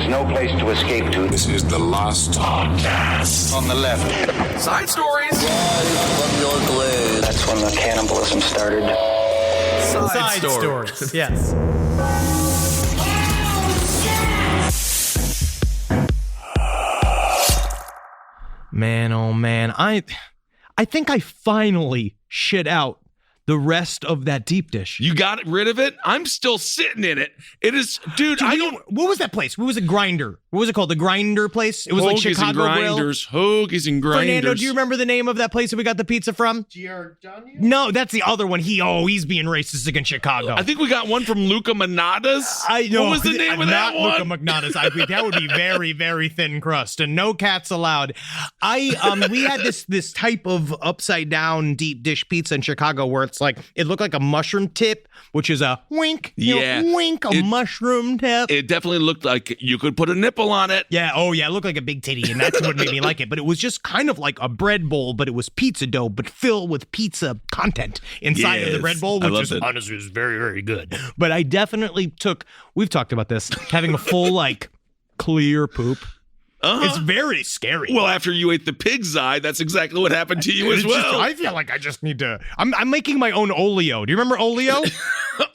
no place to escape to. This is the last podcast. On the left. Side stories. From your glade. That's when the cannibalism started. Side stories. Yes. Man, oh man, I think I finally shit out the rest of that deep dish. You got rid of it? I'm still sitting in it. It is, dude, What was that place? What was it? Grinder. What was it called? The Grinder place? It was like Hoagies Chicago and Grill. Hoagies and Grinders. Fernando, do you remember the name of that place that we got the pizza from? Giordano? No, that's the other one. He's being racist against Chicago. I think we got one from Luca Manada's. I know. What was the name of that one? Not Luca Magnatas. I think that would be very, very thin crust and no cats allowed. We had this type of upside down deep dish pizza in Chicago where it's like it looked like a mushroom tip, which is a wink, wink, mushroom tip. It definitely looked like you could put a nipple on it. Yeah, it looked like a big titty, and that's what made me like it. But it was just kind of like a bread bowl, but it was pizza dough, but filled with pizza content inside of the bread bowl, which is honestly is very, very good. But I definitely we've talked about this, having a full, like, clear poop. It's very scary. Well, after you ate the pig's eye, that's exactly what happened to you as well. I feel like I just need to. I'm making my own Oleo. Do you remember Oleo?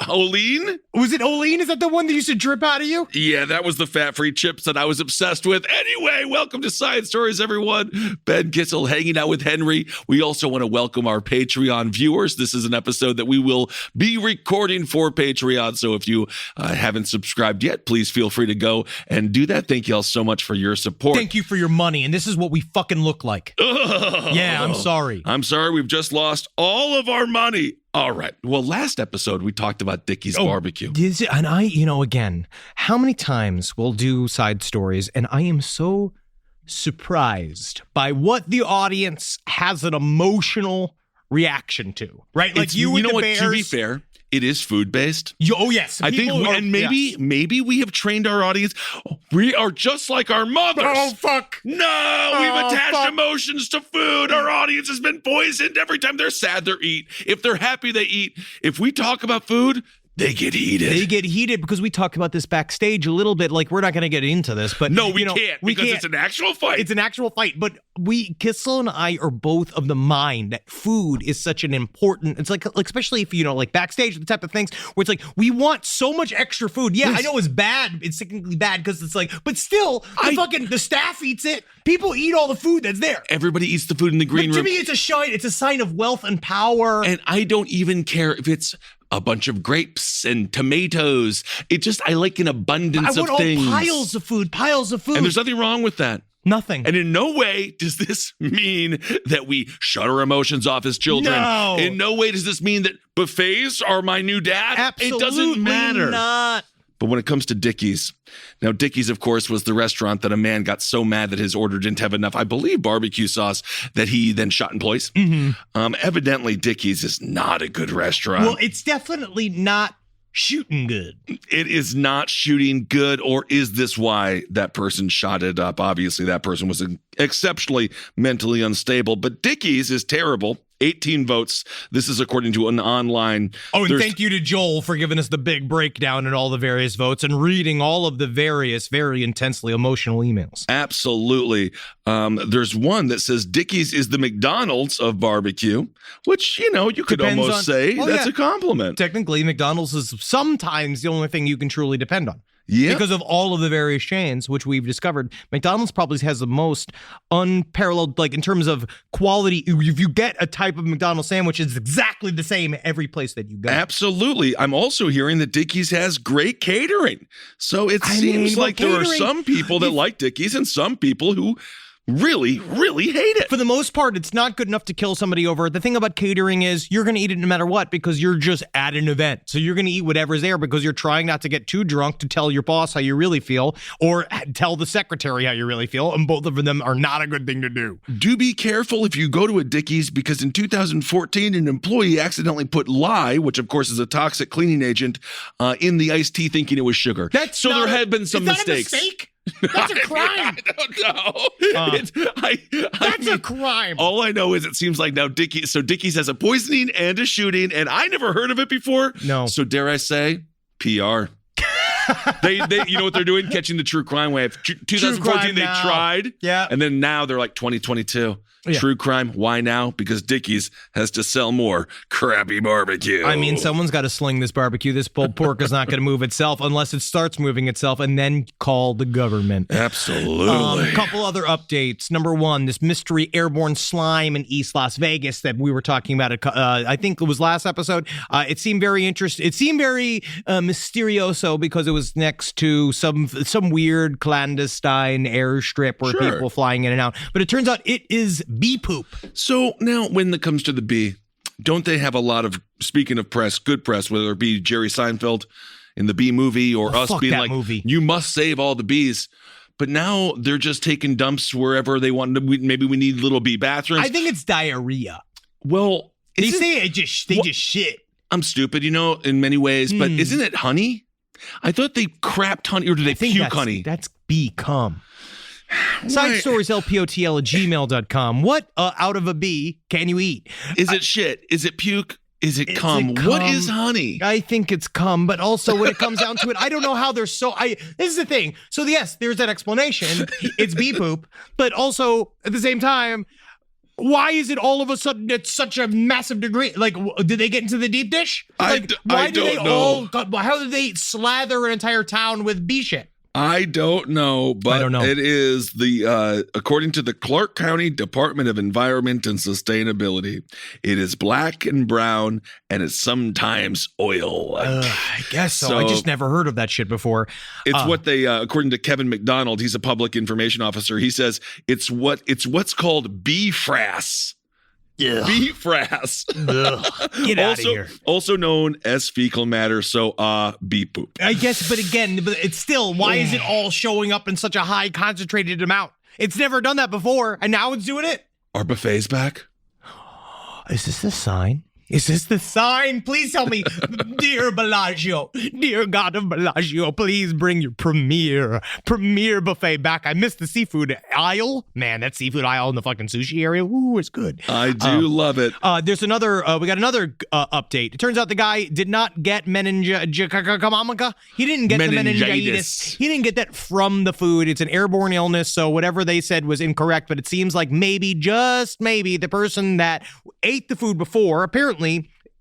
Olean? Was it Olean? Is that the one that used to drip out of you? Yeah, that was the fat-free chips that I was obsessed with. Anyway, welcome to Science Stories, everyone. Ben Kissel hanging out with Henry. We also want to welcome our Patreon viewers. This is an episode that we will be recording for Patreon, so if you haven't subscribed yet, please feel free to go and do that. Thank you all so much for your support. Thank you for your money, and this is what we fucking look like. Yeah, I'm sorry. I'm sorry, we've just lost all of our money. All right. Well, last episode, we talked about Dickie's barbecue. And again, how many times we'll do side stories, and I am so surprised by what the audience has an emotional reaction to, right? Like you with the Bears. To be fair, it is food-based. Yes. I think, maybe we have trained our audience. We are just like our mothers. Oh, fuck. No, we've attached emotions to food. Our audience has been poisoned. Every time they're sad, they eat. If they're happy, they eat. If we talk about food, they get heated. They get heated because we talked about this backstage a little bit. Like, we're not going to get into this, but no, we can't because it's an actual fight. It's an actual fight. But Kissel and I are both of the mind that food is such an important. It's like especially if like backstage, the type of things where it's like we want so much extra food. Yeah, I know it's bad. It's sickeningly bad because it's like, but still, the staff eats it. People eat all the food that's there. Everybody eats the food in the green room. To me, it's a sign of wealth and power. And I don't even care if it's a bunch of grapes and tomatoes. I like an abundance of things. I want piles of food. And there's nothing wrong with that. Nothing. And in no way does this mean that we shut our emotions off as children. No. In no way does this mean that buffets are my new dad. Absolutely it doesn't matter. Not. But when it comes to Dickie's, now Dickie's, of course, was the restaurant that a man got so mad that his order didn't have enough, I believe, barbecue sauce that he then shot employees. Mm-hmm. Evidently, Dickie's is not a good restaurant. Well, it's definitely not shooting good. It is not shooting good, or is this why that person shot it up? Obviously, that person was exceptionally mentally unstable, but Dickie's is terrible. 18 votes. This is according to an online. Oh, and thank you to Joel for giving us the big breakdown and all the various votes and reading all of the various, very intensely emotional emails. Absolutely. There's one that says Dickie's is the McDonald's of barbecue, which, you could almost say that's a compliment. Technically, McDonald's is sometimes the only thing you can truly depend on. Yeah. Because of all of the various chains, which we've discovered, McDonald's probably has the most unparalleled, like in terms of quality. If you get a type of McDonald's sandwich, it's exactly the same every place that you go. Absolutely. I'm also hearing that Dickie's has great catering. So it seems like there are some people that like Dickie's and some people who really, really hate it. For the most part, it's not good enough to kill somebody over. The thing about catering is you're going to eat it no matter what because you're just at an event. So you're going to eat whatever's there because you're trying not to get too drunk to tell your boss how you really feel or tell the secretary how you really feel. And both of them are not a good thing to do. Do be careful if you go to a Dickie's because in 2014, an employee accidentally put lye, which of course is a toxic cleaning agent, in the iced tea thinking it was sugar. There have been some mistakes. Is that a mistake? That's a crime. I don't know. That's a crime. All I know is it seems like now Dickie's has a poisoning and a shooting, and I never heard of it before. No. So dare I say, PR. They you know what they're doing? Catching the true crime wave. 2014 they tried. Yeah. And then now they're like 2022. Yeah. True crime. Why now? Because Dickies has to sell more crappy barbecue. I mean, someone's got to sling this barbecue. This pulled pork is not going to move itself unless it starts moving itself, and then call the government. Absolutely. A couple other updates. Number one, this mystery airborne slime in East Las Vegas that we were talking about, I think it was last episode. It seemed very interesting. It seemed very mysterioso because it was next to some weird clandestine airstrip where Sure. people flying in and out. But it turns out it is bee poop. So now when it comes to the bee, don't they have a lot of, speaking of press, good press, whether it be Jerry Seinfeld in the Bee Movie or us fuck being that like, movie. you must save all the bees. But now they're just taking dumps wherever they want. Maybe we need little bee bathrooms. I think it's diarrhea. Well, They say they just shit. I'm stupid, in many ways, but isn't it honey? I thought they crapped honey, or do they puke honey? That's bee cum. Side stories, lpotl@gmail.com. What out of a bee can you eat? Is it shit? Is it puke? Is it cum? What is honey? I think it's cum, but also when it comes down to it, I don't know how they're so. This is the thing. So yes, there's that explanation. It's bee poop, but also at the same time, why is it all of a sudden it's such a massive degree? Like, did they get into the deep dish? Like, I don't know. How did they slather an entire town with bee shit? I don't know, but it is the according to the Clark County Department of Environment and Sustainability, it is black and brown, and it's sometimes oil. I guess so. I just never heard of that shit before. It's what they, according to Kevin McDonald, he's a public information officer. He says it's what's called bee frass. Yeah. Bee frass. Get out of here. Also known as fecal matter, so bee poop. I guess, but it's still, why is it all showing up in such a high concentrated amount? It's never done that before, and now it's doing it? Are buffets back? Is this the sign? Is this the sign? Please tell me, dear Bellagio, dear God of Bellagio, please bring your premier buffet back. I missed the seafood aisle. Man, that seafood aisle in the fucking sushi area, ooh, it's good. I do love it. There's another, we got another update. It turns out the guy did not get meningitis. He didn't get the meningitis. He didn't get that from the food. It's an airborne illness, so whatever they said was incorrect, but it seems like maybe, just maybe, the person that ate the food before, apparently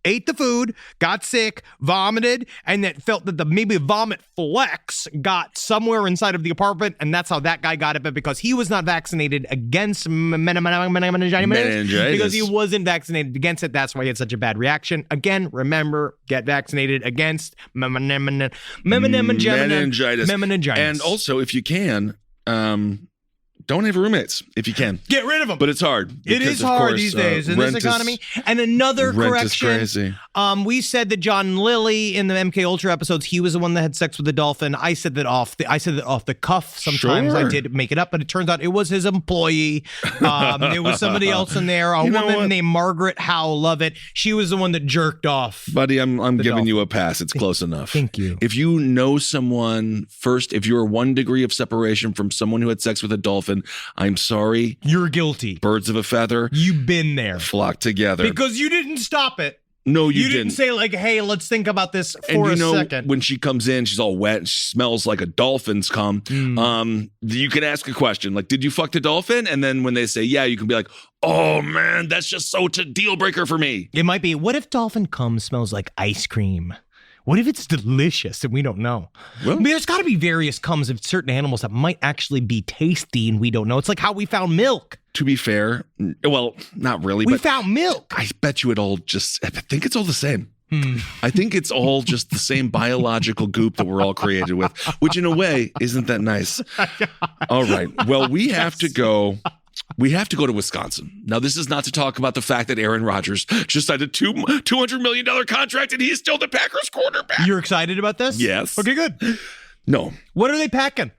ate the food, got sick, vomited, and then felt that the vomit flex got somewhere inside of the apartment, and that's how that guy got it. But because he was not vaccinated against meningitis, because he wasn't vaccinated against it, that's why he had such a bad reaction. Again, remember, get vaccinated against meningitis. And also, if you can, don't have roommates if you can. Get rid of them. But it's hard. It is hard these days in this economy. And another correction. Is crazy. We said that John Lilly in the MK Ultra episodes, he was the one that had sex with the dolphin. I said that off the cuff. Sometimes Sure. I did make it up, but it turns out it was his employee. There was somebody else in there, a woman named Margaret Howe Lovett. She was the one that jerked off. Buddy, I'm giving you a pass. It's close enough. Thank you. If you know someone, first, if you're 1 degree of separation from someone who had sex with a dolphin, I'm sorry. You're guilty. Birds of a feather. You've been there. Flock together. Because you didn't stop it. No, you didn't say like, hey, let's think about this for a second. When she comes in, she's all wet and she smells like a dolphin's cum. You can ask a question like, did you fuck the dolphin? And then when they say yeah, you can be like, oh man, that's just such a deal breaker for me. It might be, what if dolphin cum smells like ice cream? What if it's delicious and we don't know? Well, I mean, there's got to be various cums of certain animals that might actually be tasty and we don't know. It's like how we found milk. To be fair, well, not really. We but found milk. I bet you I think it's all the same. I think it's all just the same biological goop that we're all created with, which in a way isn't that nice. All right. Well, we have to go. We have to go to Wisconsin. Now, this is not to talk about the fact that Aaron Rodgers just signed a $200 million contract and he's still the Packers quarterback. You're excited about this? Yes. Okay, good. No. What are they packing?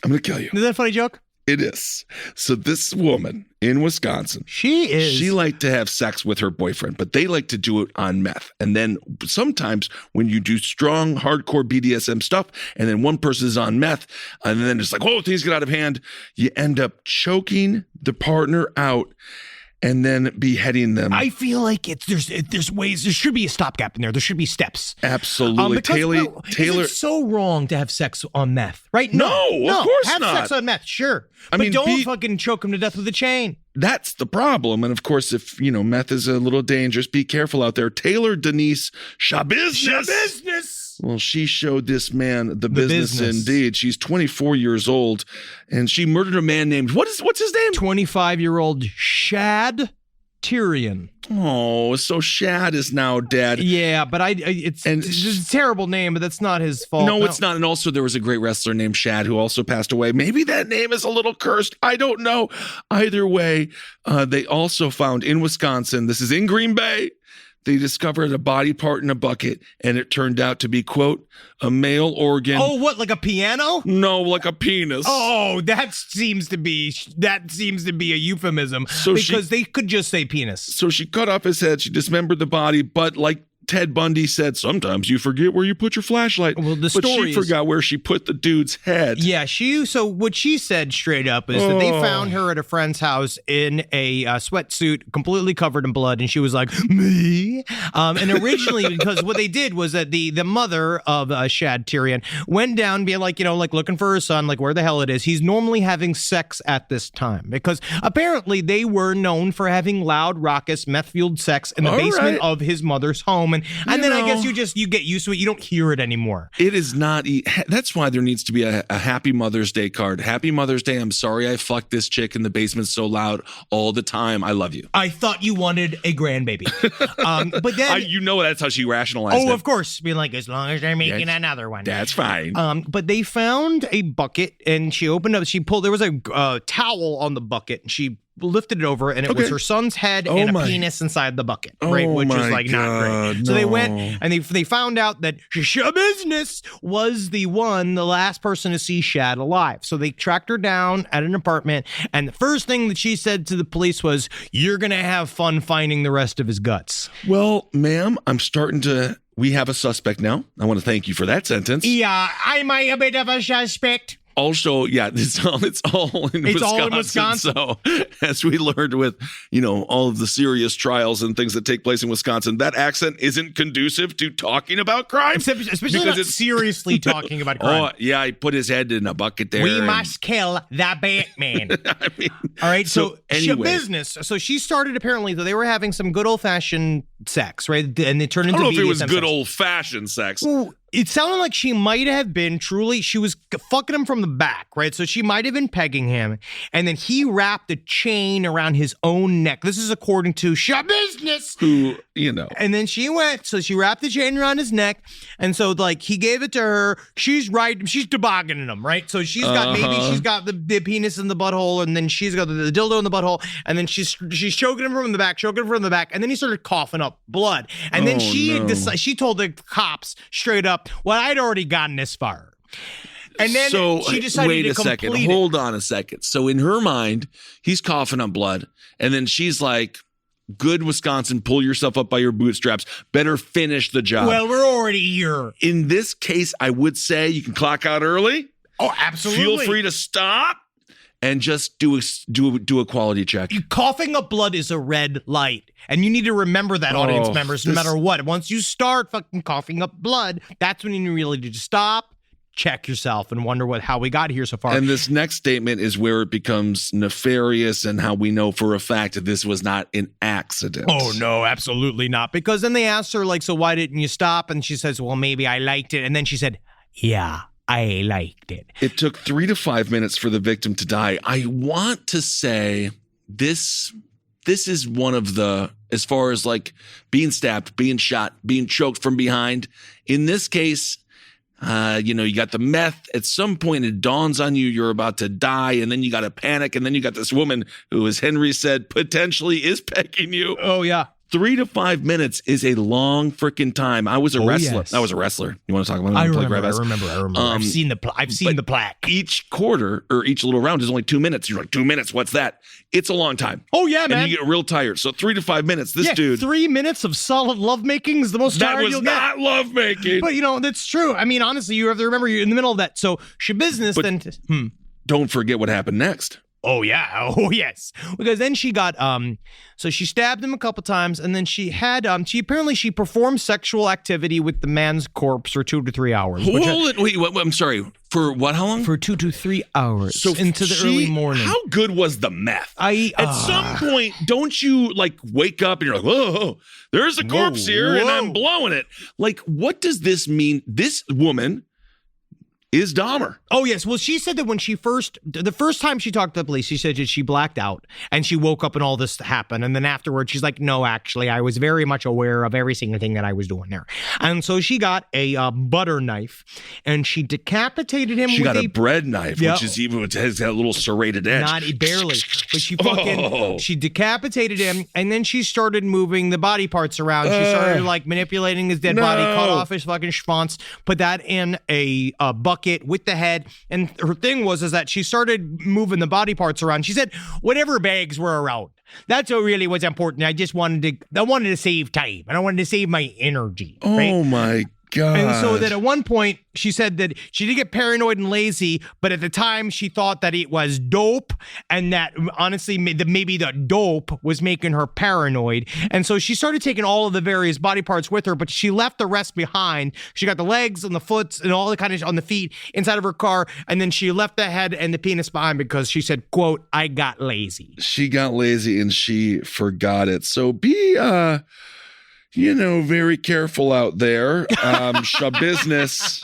I'm going to kill you. Is that a funny joke? It is. So this woman in Wisconsin, she liked to have sex with her boyfriend, but they like to do it on meth. And then sometimes when you do strong, hardcore BDSM stuff, and then one person is on meth, and then it's like, oh, things get out of hand, you end up choking the partner out. and then beheading them. I feel like there's ways. There should be a stopgap in there. There should be steps. Absolutely. Taylor, it's so wrong to have sex on meth, right? No, of course have not. Have sex on meth, sure. I but mean, don't fucking choke him to death with a chain. That's the problem. And of course, if, meth is a little dangerous, be careful out there. Taylor Denise Shabusiness. Well, she showed this man the business indeed. She's 24 years old, and she murdered a man named, what's his name? 25-year-old Shad Tyrion. Oh, so Shad is now dead. Yeah, but it's a terrible name, but that's not his fault. No, it's not. And also there was a great wrestler named Shad who also passed away. Maybe that name is a little cursed. I don't know. Either way, they also found in Wisconsin, this is in Green Bay, they discovered a body part in a bucket, and it turned out to be, quote, a male organ. Oh, what, like a piano? No, like a penis. Oh, that seems to be a euphemism, because they could just say penis. So she cut off his head, she dismembered the body, but like Ted Bundy said, sometimes you forget where you put your flashlight. Well, but she forgot where she put the dude's head. Yeah, so what she said straight up is that they found her at a friend's house in a sweatsuit, completely covered in blood, and she was like, me? And originally, because what they did was that the mother of Shad Tyrion went down being like, looking for her son, like where the hell it is. He's normally having sex at this time, because apparently they were known for having loud, raucous, meth-fueled sex in the basement of his mother's home. And then I guess you get used to it. You don't hear it anymore. It is not. That's why there needs to be a Happy Mother's Day card. Happy Mother's Day. I'm sorry I fucked this chick in the basement so loud all the time. I love you. I thought you wanted a grandbaby. But then that's how she rationalized it. Oh, of course. Being like, as long as they're making another one. That's fine. But they found a bucket, and she opened up. There was a towel on the bucket, and she lifted it over, and it was her son's head and a penis inside the bucket, right? Which was like not great. So they went and they found out that Shabusiness was the last person to see Shad alive. So they tracked her down at an apartment, and the first thing that she said to the police was, "You're gonna have fun finding the rest of his guts." Well, ma'am, we have a suspect now. I want to thank you for that sentence. Yeah, I'm a bit of a suspect. Also, yeah, it's all in Wisconsin. So, as we learned with, all of the serious trials and things that take place in Wisconsin, that accent isn't conducive to talking about crime. Especially not seriously talking about crime. Oh, yeah, he put his head in a bucket there. We must kill the Batman. All right, so anyway. Shabusiness. So she started, apparently, they were having some good old-fashioned sex, right? And they turned into BDSM. I don't know if it was good old-fashioned sex. Well, it sounded like she might have been she was fucking him from the back, right? So she might have been pegging him, and then he wrapped a chain around his own neck. This is according to Shabusiness. Who, And then she wrapped the chain around his neck, and so he gave it to her. She's tobogganing him, right? So she's got the penis in the butthole, and then she's got the dildo in the butthole, and then she's choking him from the back, and then he started coughing up blood. And then she told the cops straight up, well, I'd already gotten this far. And then she decided to complete it. Hold on a second. So in her mind, he's coughing up blood. And then she's like, good Wisconsin, pull yourself up by your bootstraps. Better finish the job. Well, we're already here. In this case, I would say you can clock out early. Oh, absolutely. Feel free to stop and just do a quality check. Coughing up blood is a red light. And you need to remember that, audience members, no matter what. Once you start fucking coughing up blood, that's when you really need to stop, check yourself, and wonder how we got here so far. And this next statement is where it becomes nefarious and how we know for a fact that this was not an accident. Oh, no, absolutely not. Because then they asked her, so why didn't you stop? And she says, well, maybe I liked it. And then she said, yeah, I liked it. It took 3 to 5 minutes for the victim to die. I want to say this is one of the, as far as being stabbed, being shot, being choked from behind. In this case, you got the meth. At some point, it dawns on you you're about to die, and then you got to panic, and then you got this woman who, as Henry said, potentially is pegging you. Oh, yeah. 3 to 5 minutes is a long freaking time. I was a wrestler. Yes. I was a wrestler. You want to talk about I remember. I've seen the plaque. Each quarter or each little round is only 2 minutes. You're like, 2 minutes, what's that? It's a long time. Oh, yeah, man. And you get real tired. So 3 to 5 minutes, this dude. 3 minutes of solid lovemaking is the most tired you'll get. That was not lovemaking. But, that's true. I mean, honestly, you have to remember you're in the middle of that. So, Shabusiness then... Don't forget what happened next. Oh, yeah. Oh, yes. Because then she got, so she stabbed him a couple times, and then she had, she performed sexual activity with the man's corpse for 2 to 3 hours. Wait, I'm sorry. For what, how long? For 2 to 3 hours. So into the early morning. How good was the meth? At some point, don't you like wake up and you're like, whoa, there's a corpse here and I'm blowing it. Like, what does this mean? This woman is Dahmer. Oh, yes. Well, she said that when the first time she talked to the police, she said that she blacked out and she woke up and all this happened. And then afterwards, she's like, no, actually, I was very much aware of every single thing that I was doing there. And so she got a butter knife and she decapitated him. She got a bread knife, which is even, it has that little serrated edge. Not barely. But she decapitated him and then she started moving the body parts around. She started like manipulating his dead body, cut off his fucking schwanz, put that in a bucket with the head, and her thing was that she started moving the body parts around. She said whatever bags were around, that's what really was important. I wanted to save time and I wanted to save my energy. Right? Oh my God. And so that at one point she said that she did get paranoid and lazy, but at the time she thought that it was dope, and that honestly maybe the dope was making her paranoid. And so she started taking all of the various body parts with her, but she left the rest behind. She got the legs and the foots and all the kind of on the feet inside of her car, and then she left the head and the penis behind because she said, quote, I got lazy. She got lazy and she forgot it. So be very careful out there. Business.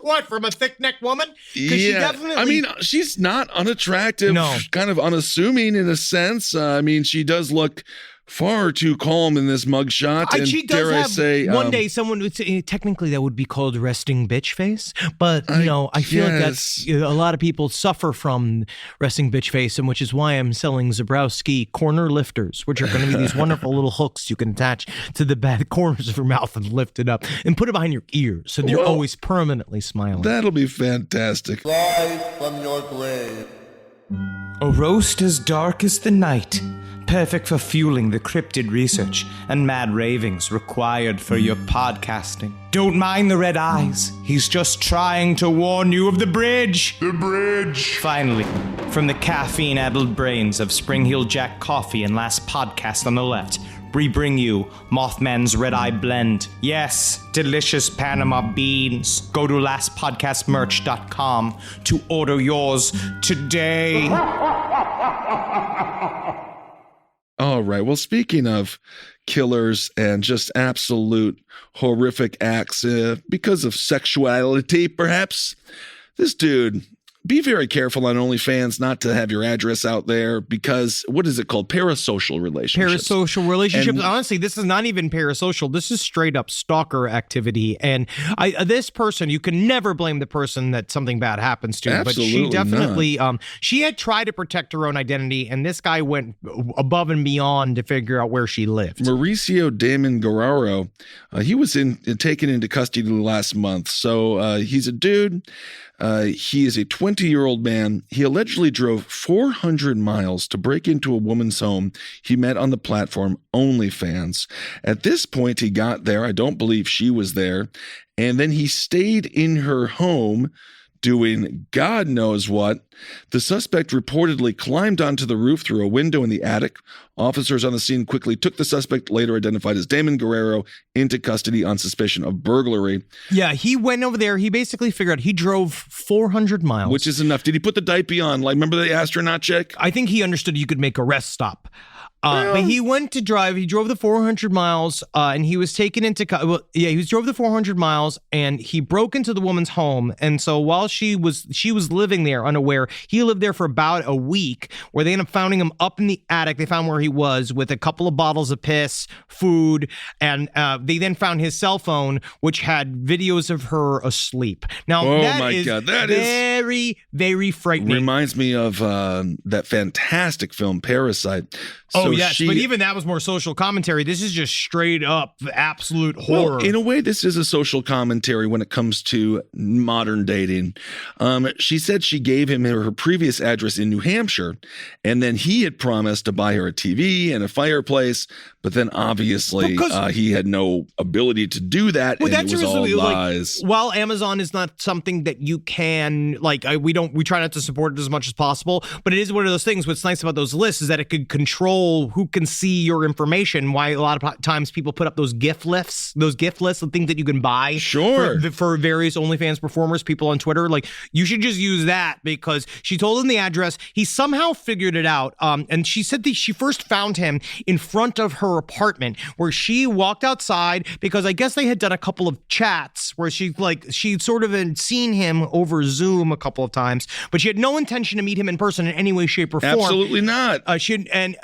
What, from a thick-necked woman? Yeah. She definitely... I mean, she's not unattractive. No. Kind of unassuming in a sense. She does look far too calm in this mugshot. And she does dare have I say, one day someone would say, technically that would be called resting bitch face, but I feel like that's a lot of people suffer from resting bitch face, and which is why I'm selling Zabrowski corner lifters, which are going to be these wonderful little hooks you can attach to the bad corners of your mouth and lift it up and put it behind your ears so you're always permanently smiling. That'll be fantastic. Live from your grave. A roast as dark as the night, perfect for fueling the cryptid research and mad ravings required for your podcasting. Don't mind the red eyes, he's just trying to warn you of the bridge. The bridge. Finally, from the caffeine-addled brains of Spring Heel Jack Coffee and Last Podcast on the Left, we bring you Mothman's Red Eye Blend. Yes, delicious Panama beans. Go to lastpodcastmerch.com to order yours today. All right. Well, speaking of killers and just absolute horrific acts because of sexuality, perhaps, this dude, be very careful on OnlyFans not to have your address out there because, what is it called? Parasocial relationships. Parasocial relationships. And honestly, this is not even parasocial. This is straight up stalker activity. And this person, you can never blame the person that something bad happens to. Absolutely, but she definitely, she had tried to protect her own identity, and this guy went above and beyond to figure out where she lived. Mauricio Damon Guerrero, he was taken into custody last month. So he's a dude. He is a 20-year-old man. He allegedly drove 400 miles to break into a woman's home he met on the platform OnlyFans. At this point, he got there. I don't believe she was there. And then he stayed in her home doing God knows what. The suspect reportedly climbed onto the roof through a window in the attic. Officers on the scene quickly took the suspect, later identified as Damon Guerrero, into custody on suspicion of burglary. Yeah, he went over there. He basically figured out he drove 400 miles. Which is enough. Did he put the diaper on? Like, remember the astronaut chick? I think he understood you could make a rest stop. But he went to drive. He drove the 400 miles, and he was taken into. He drove the 400 miles, and he broke into the woman's home. And so while she was living there unaware, he lived there for about a week. Where they ended up finding him up in the attic. They found where he was with a couple of bottles of piss, food, and they then found his cell phone, which had videos of her asleep. Now, that is very, very frightening. Reminds me of that fantastic film Parasite. So yes, but even that was more social commentary. This is just straight up absolute horror. Well, in a way, this is a social commentary when it comes to modern dating. She said she gave him her previous address in New Hampshire, and then he had promised to buy her a TV and a fireplace, but then obviously he had no ability to do that, and it was all lies. While Amazon is not something that you can, we try not to support it as much as possible, but it is one of those things. What's nice about those lists is that it could control who can see your information. Why a lot of times people put up those gift lists of things that you can buy for various OnlyFans performers, people on Twitter. Like, you should just use that, because she told him the address. He somehow figured it out. And she said that she first found him in front of her apartment, where she walked outside, because I guess they had done a couple of chats where she'd sort of had seen him over Zoom a couple of times, but she had no intention to meet him in person in any way, shape, or form. Absolutely not.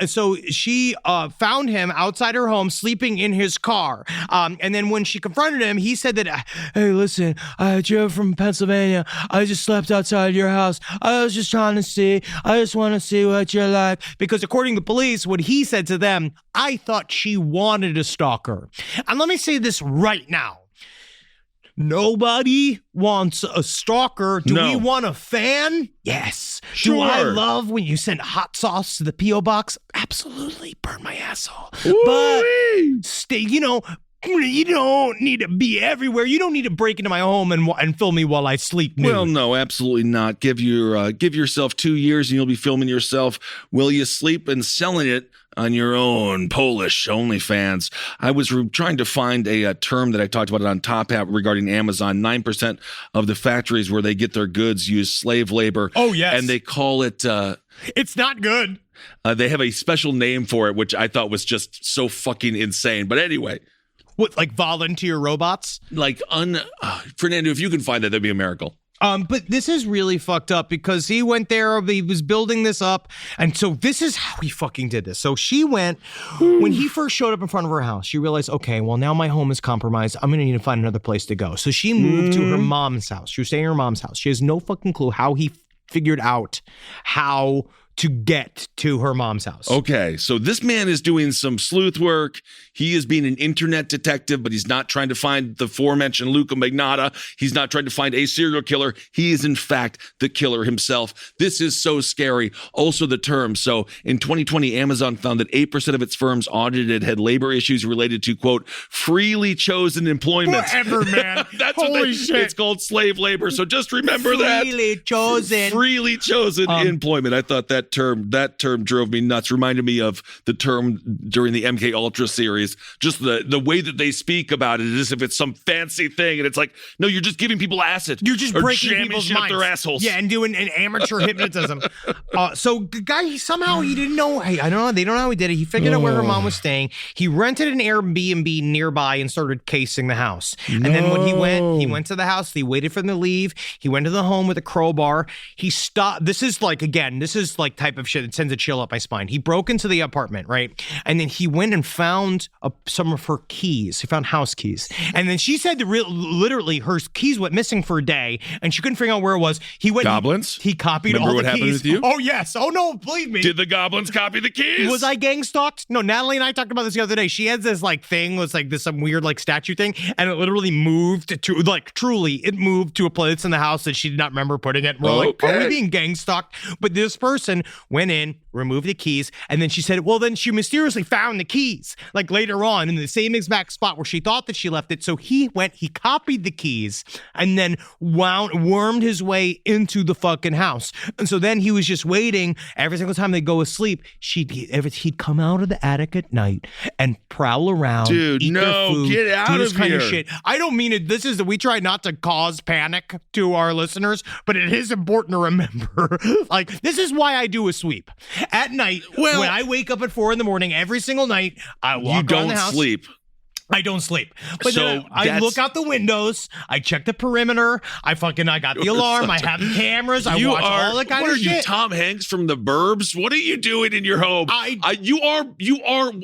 So she found him outside her home, sleeping in his car. And then when she confronted him, he said that, "Hey, listen, I drove from Pennsylvania. I just slept outside your house. I was just trying to see. I just want to see what you're like." Because according to police, what he said to them, "I thought she wanted a stalker." And let me say this right now. Nobody wants a stalker. Do we want a fan? Yes. Sure. Do I love when you send hot sauce to the P.O. box? Absolutely. Burn my asshole. Woo-wee. But stay, you don't need to be everywhere. You don't need to break into my home and film me while I sleep nude. Well, no, absolutely not. Give yourself 2 years and you'll be filming yourself while you sleep and selling it on your own Polish OnlyFans. I was trying to find a term that I talked about it on Top Hat regarding Amazon. 9% of the factories where they get their goods use slave labor. Oh, yes. And they call it... it's not good. They have a special name for it, which I thought was just so fucking insane. But anyway... What, like volunteer robots? Fernando, if you can find that, that'd be a miracle. But this is really fucked up, because he went there, he was building this up, and so this is how he fucking did this. So she went, when he first showed up in front of her house, she realized, okay, well, now my home is compromised. I'm gonna need to find another place to go. So she moved to her mom's house. She was staying in her mom's house. She has no fucking clue how he figured out how to get to her mom's house. Okay, so this man is doing some sleuth work. He is being an internet detective, but he's not trying to find the aforementioned Luca Magnotta. He's not trying to find a serial killer. He is, in fact, the killer himself. This is so scary. Also, the term. So in 2020, Amazon found that 8% of its firms audited had labor issues related to, quote, freely chosen employment. Forever, man. That's Holy shit. It's called slave labor. So just remember that. Freely chosen employment. I thought that term drove me nuts. Reminded me of the term during the MK Ultra series. Just the way that they speak about it is as if it's some fancy thing, and it's like, no, you're just giving people acid. You're just breaking people's shit minds. up their assholes. Yeah, and doing an amateur hypnotism. So the guy, he didn't know. Hey, I don't know. They don't know how he did it. He figured out where her mom was staying. He rented an Airbnb nearby and started casing the house. And then when he went to the house. He waited for them to leave. He went to the home with a crowbar. He stopped. This is like type of shit that sends a chill up my spine. He broke into the apartment, right? And then he went and found some of her keys. He found house keys. And then she said literally her keys went missing for a day and she couldn't figure out where it was. He went Goblins? He copied Remember all the what keys. happened with you? Oh yes. Oh no, believe me. Did the goblins copy the keys? Was I gang stalked? No, Natalie and I talked about this the other day. She has this thing, was this some weird statue thing, and it literally moved to truly it moved to a place in the house that she did not remember putting it. We're like, are we being gang stalked? But this person went in, removed the keys, and then she said, well, then she mysteriously found the keys later on in the same exact spot where she thought that she left it. So he copied the keys and then wormed his way into the fucking house. And so then he was just waiting. Every single time they go to sleep, he'd come out of the attic at night and prowl around. Dude, eat their food, get out do of this kind here. of shit. I don't mean it. We try not to cause panic to our listeners, but it is important to remember. This is why I do a sweep at night. When I wake up at 4 a.m, every single night, I walk around the house. You don't sleep. I don't sleep. But So then I that's- look out the windows. I check the perimeter. I got the alarm. I have cameras. I watch all that kind what of are you, shit. Tom Hanks from The Burbs? What are you doing in your home? You are.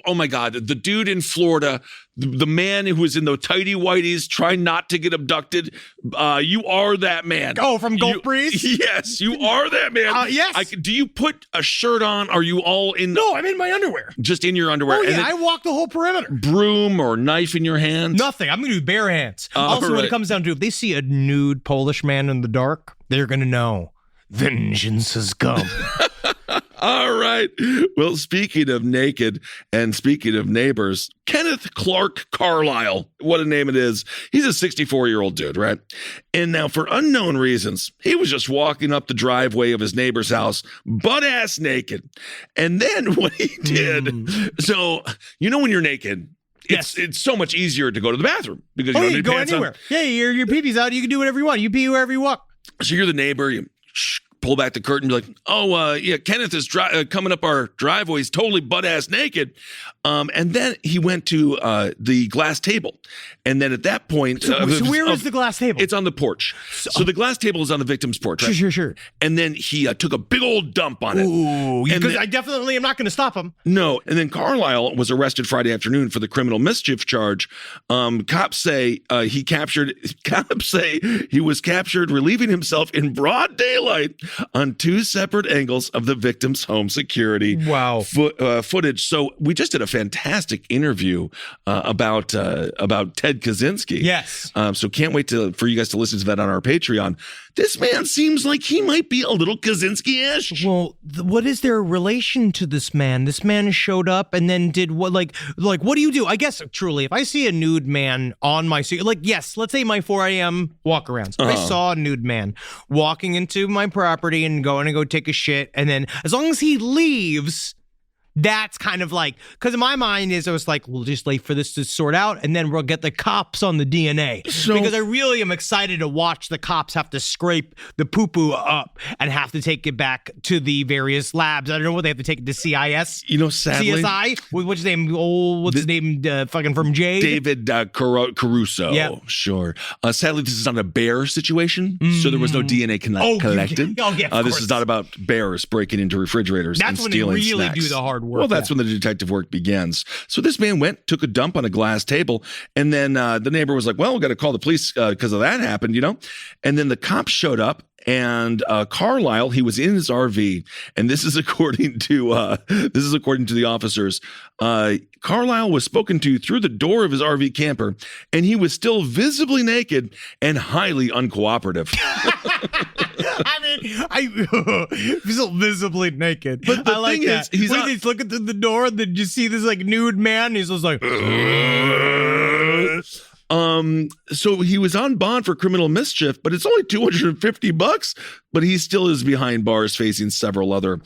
Oh my God, the dude in Florida, the man who was in the tighty whities trying not to get abducted. You are that man. Oh, from Gulf Breeze? Yes, you are that man. Yes. Do you put a shirt on? Are you all in? No, I'm in my underwear. Just in your underwear. Oh, And yeah, then I walk the whole perimeter. broom or knife in your hand? Nothing. I'm going to do bare hands. Also, when right. it comes down to if they see a nude Polish man in the dark, they're going to know vengeance has come. All right. Well, speaking of naked and speaking of neighbors, Kenneth Clark Carlisle, what a name it is. He's a 64-year-old dude, right? And now, for unknown reasons, he was just walking up the driveway of his neighbor's house, butt-ass naked. And then what he did, so, you know when you're naked, it's so much easier to go to the bathroom because you don't need go pants anywhere. on. Yeah, your pee-pee's out. You can do whatever you want. You pee wherever you want. So you're the neighbor, you pull back the curtain, be like, yeah, Kenneth is coming up our driveway. He's totally butt-ass naked. And then he went to the glass table. And then at that point... So where is the glass table? It's on the porch. So the glass table is on the victim's porch, right? Sure. And then he took a big old dump on it. Ooh, And because then- I definitely am not going to stop him. No. And then Carlisle was arrested Friday afternoon for the criminal mischief charge. Cops say he was captured relieving himself in broad daylight on two separate angles of the victim's home security footage. So we just did a fantastic interview about Ted Kaczynski. Yes. So can't wait for you guys to listen to that on our Patreon. This man seems like he might be a little Kaczynski-ish. Well, what is their relation to this man? This man showed up and then did what? Like, what do you do? I guess truly, if I see a nude man on my street, like, yes, let's say my 4 a.m. walk-arounds. If I saw a nude man walking into my property and going to go take a shit, and then as long as he leaves, that's kind of like, because in my mind I was like, we'll just wait for this to sort out and then we'll get the cops on the DNA. Because I really am excited to watch the cops have to scrape the poo-poo up and have to take it back to the various labs. I don't know what they have to take it to CIS. You know, sadly, CSI? What's his name? What's his name? Fucking from Jade? David Caruso. Yep. Sure. Sadly, this is not a bear situation, so there was no DNA collected. Oh, yeah, of this course. is not about bears breaking into refrigerators and That's when they stealing really snacks. do the hard work. Well, that's when the detective work begins. So this man took a dump on a glass table, and then the neighbor was like, well, we got to call the police because of that happened, you know? And then the cops showed up, and Carlisle, he was in his RV, and this is according to the officers. Carlisle was spoken to through the door of his RV camper, and he was still visibly naked and highly uncooperative. I mean, I feel visibly naked. But the I like thing that. is, he's when not- he's looking through the door, and then you see this like nude man. He's just like, So he was on bond for criminal mischief, but it's only $250, but he still is behind bars facing several other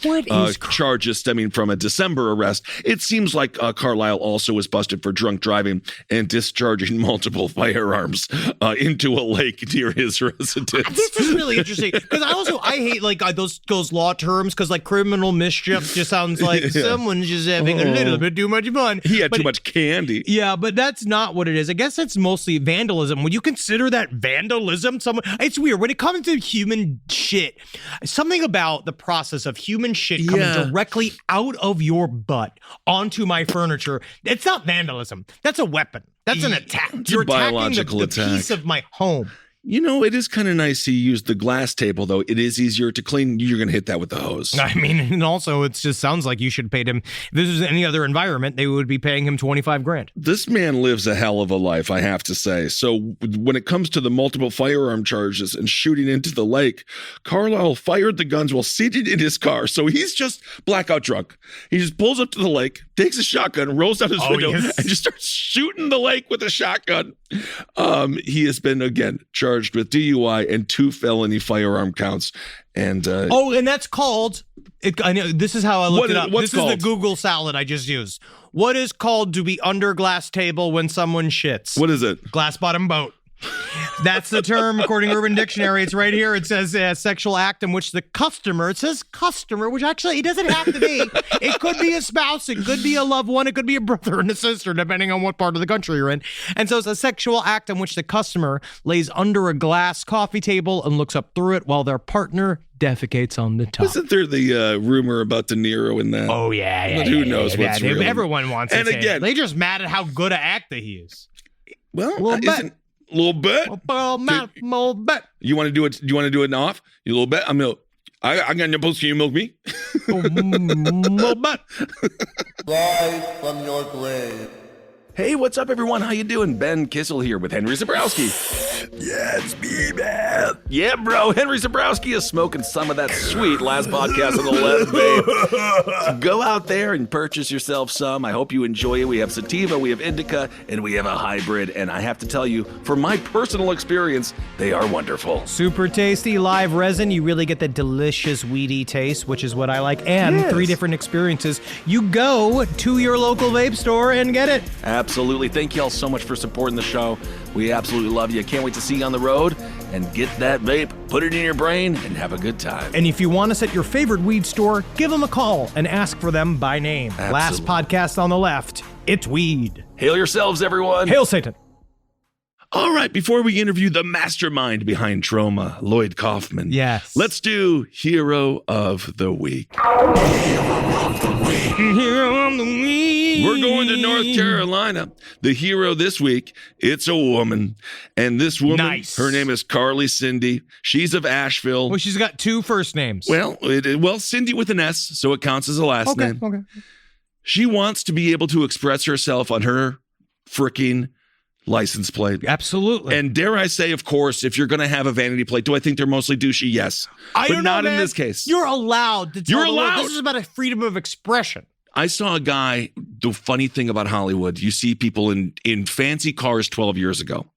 charges stemming from a December arrest. It seems like Carlisle also was busted for drunk driving and discharging multiple firearms into a lake near his residence. this is really interesting because I hate like those law terms because like criminal mischief just sounds like someone's just having a little bit too much fun. He had too much candy. Yeah, but that's not what it is. I guess that's mostly vandalism. Would you consider that vandalism? It's weird. When it comes to human shit, something about the process of human shit coming directly out of your butt onto my furniture, it's not vandalism. That's a weapon. That's an attack. You're attacking biological the attack. piece of my home. You know, it is kind of nice he used the glass table, though. It is easier to clean. You're going to hit that with the hose. I mean, and also it just sounds like you should pay him. If this was any other environment, they would be paying him $25,000. This man lives a hell of a life, I have to say. So when it comes to the multiple firearm charges and shooting into the lake, Carlisle fired the guns while seated in his car. So he's just blackout drunk. He just pulls up to the lake, takes a shotgun, rolls out his window, and just starts shooting the lake with a shotgun. He has been, again, charged with DUI and 2 felony firearm counts. And and that's called. I know this is how I looked it up. What's this called? is the Google salad I just used. What is called to be under glass table when someone shits? What is it? Glass bottom boat. That's the term, according to Urban Dictionary. It's right here. It says sexual act in which the customer, it says customer, which actually it doesn't have to be. It could be a spouse. It could be a loved one. It could be a brother and a sister, depending on what part of the country you're in. And so it's a sexual act in which the customer lays under a glass coffee table and looks up through it while their partner defecates on the top. Wasn't there the rumor about De Niro in that? Oh, yeah. But who knows what's real? Everyone wants and to say again, it. They're just mad at how good an actor he is. Well, little bit. Little bit. Little bit. You want to do it? Do you want to do it in off? You little bit. I got nipples. Can you milk me? Little bit. Rise from your grave. Hey, what's up, everyone? How you doing? Ben Kissel here with Henry Zabrowski. Yeah, it's me, man. Yeah, bro. Henry Zabrowski is smoking some of that sweet last podcast on the left, babe. So go out there and purchase yourself some. I hope you enjoy it. We have sativa, we have indica, and we have a hybrid. And I have to tell you, from my personal experience, they are wonderful. Super tasty live resin. You really get the delicious weedy taste, which is what I like. And 3 different experiences. You go to your local vape store and get it. Absolutely. Thank you all so much for supporting the show. We absolutely love you. Can't wait to see you on the road and get that vape, put it in your brain, and have a good time. And if you want us at your favorite weed store, give them a call and ask for them by name. Absolutely. Last podcast on the left, it's weed. Hail yourselves, everyone. Hail Satan. All right, before we interview the mastermind behind Trauma, Lloyd Kaufman, yes, let's do Hero of the Week. Hero of the Week. We're going to North Carolina. The hero this week, it's a woman. And this woman, her name is Carly Cindy. She's of Asheville. Well, she's got 2 first names. Well, Cindy with an S, so it counts as a last name. Okay. She wants to be able to express herself on her freaking license plate. Absolutely. And dare I say, of course, if you're going to have a vanity plate, do I think they're mostly douchey? Yes. But don't know, in this case. You're allowed to tell You're the world. allowed. This is about a freedom of expression. I saw a guy, the funny thing about Hollywood, you see people in fancy cars 12 years ago,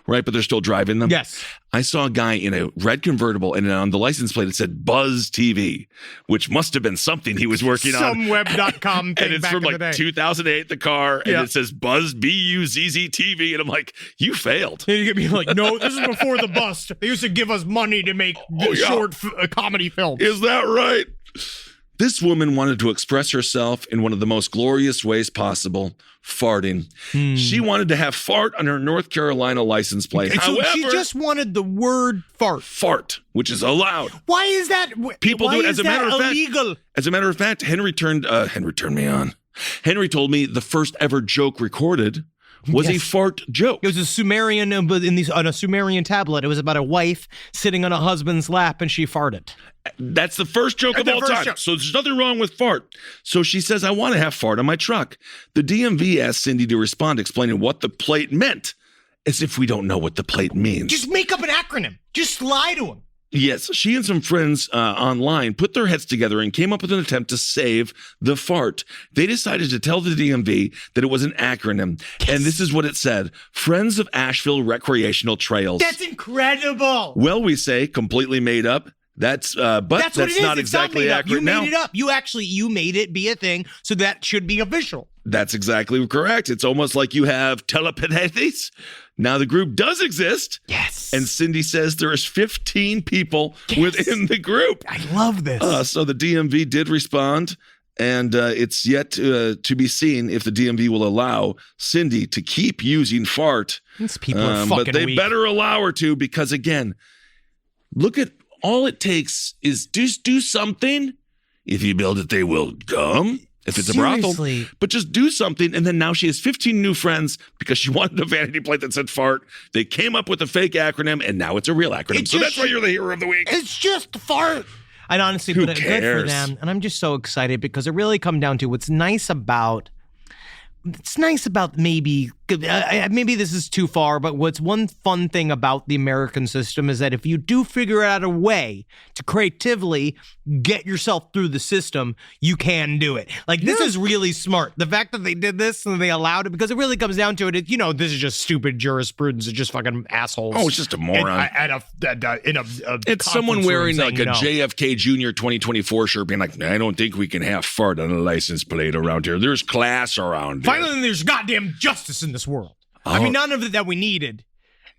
right? But they're still driving them. Yes. I saw a guy in a red convertible, and on the license plate, it said Buzz TV, which must have been something he was working on. Some web.com thing and it's back from in the day. 2008, the car, and it says Buzz B-U-Z-Z TV, and I'm like, you failed. And you could be like, no, this is before the bust. They used to give us money to make short comedy films. Is that right? This woman wanted to express herself in one of the most glorious ways possible, farting. She wanted to have fart on her North Carolina license plate. So However, she just wanted the word fart. Fart, which is allowed. Why is that? People do it. As a matter of fact, illegal? As a matter of fact, Henry turned me on. Henry told me the first ever joke recorded was a fart joke. It was a Sumerian, but on a Sumerian tablet. It was about a wife sitting on a husband's lap, and she farted. That's the first joke of all time. So there's nothing wrong with fart. So she says, I want to have fart on my truck. The DMV asked Cindy to respond, explaining what the plate meant, as if we don't know what the plate means. Just make up an acronym. Just lie to him. Yes, she and some friends online put their heads together and came up with an attempt to save the fart. They decided to tell the DMV that it was an acronym. Yes. And this is what it said: Friends of Asheville Recreational Trails. That's incredible. Well, we say completely made up. That's that's not exactly accurate. You made it up. You made it be a thing, so that should be official. That's exactly correct. It's almost like you have telepathies. Now the group does exist. Yes. And Cindy says there is 15 people within the group. I love this. So the DMV did respond, and it's yet to be seen if the DMV will allow Cindy to keep using fart. These people are fucking But they weak. better allow her to, because again, look at all it takes is just do something. If you build it, they will come. If it's a brothel, but just do something. And then now she has 15 new friends because she wanted a vanity plate that said fart. They came up with a fake acronym, and now it's a real acronym. So that's why you're the hero of the week. It's just fart. And honestly, Who but good for cares? them. And I'm just so excited because it really come down to what's nice about maybe this is too far, but what's one fun thing about the American system is that if you do figure out a way to creatively get yourself through the system, you can do it. Like, this is really smart. The fact that they did this and they allowed it, because it really comes down to it, this is just stupid jurisprudence. It's just fucking assholes. Oh, it's just a moron. It's someone wearing like a JFK Jr. 2024 shirt being like, I don't think we can have fart on a license plate around here. There's class around here. Finally, there's goddamn justice in this world. I mean, none of it that we needed.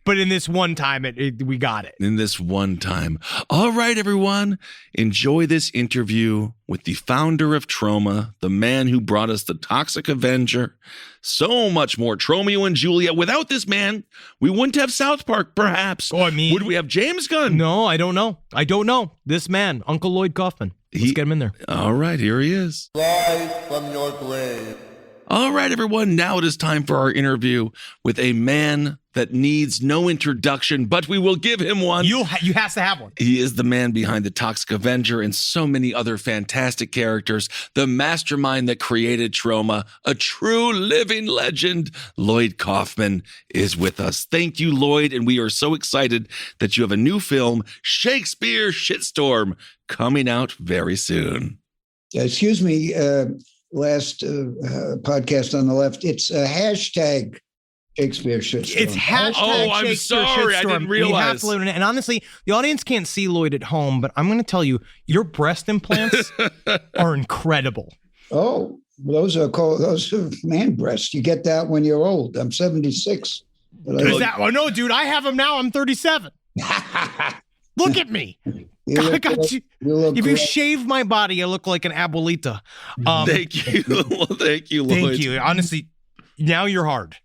But in this one time, we got it. In this one time. All right, everyone. Enjoy this interview with the founder of Troma, the man who brought us the Toxic Avenger. So much more. Tromeo and Juliet. Without this man, we wouldn't have South Park, perhaps. Oh, I mean, would we have James Gunn? No, I don't know. This man, Uncle Lloyd Kaufman. Let's get him in there. All right, here he is. Rise from your grave. All right, everyone. Now it is time for our interview with a man that needs no introduction, but we will give him one. You has to have one. He is the man behind the Toxic Avenger and so many other fantastic characters. The mastermind that created Troma, a true living legend. Lloyd Kaufman is with us. Thank you, Lloyd. And we are so excited that you have a new film, Shakespeare Shitstorm, coming out very soon. Excuse me, last podcast on the left, it's a hashtag Shakespeare Shitstorm. It's hashtag I'm Shakespeare sorry. Shitstorm. I didn't We realize. have to learn it. And honestly, the audience can't see Lloyd at home, but I'm going to tell you, your breast implants are incredible. Oh, those are man breasts. You get that when you're old. I'm 76. Oh no, dude, I have them now. I'm 37. Look at me. I got you. If you shave my body, I look like an abuelita. Thank you. Thank you, Lloyd. Thank you. Honestly, now you're hard.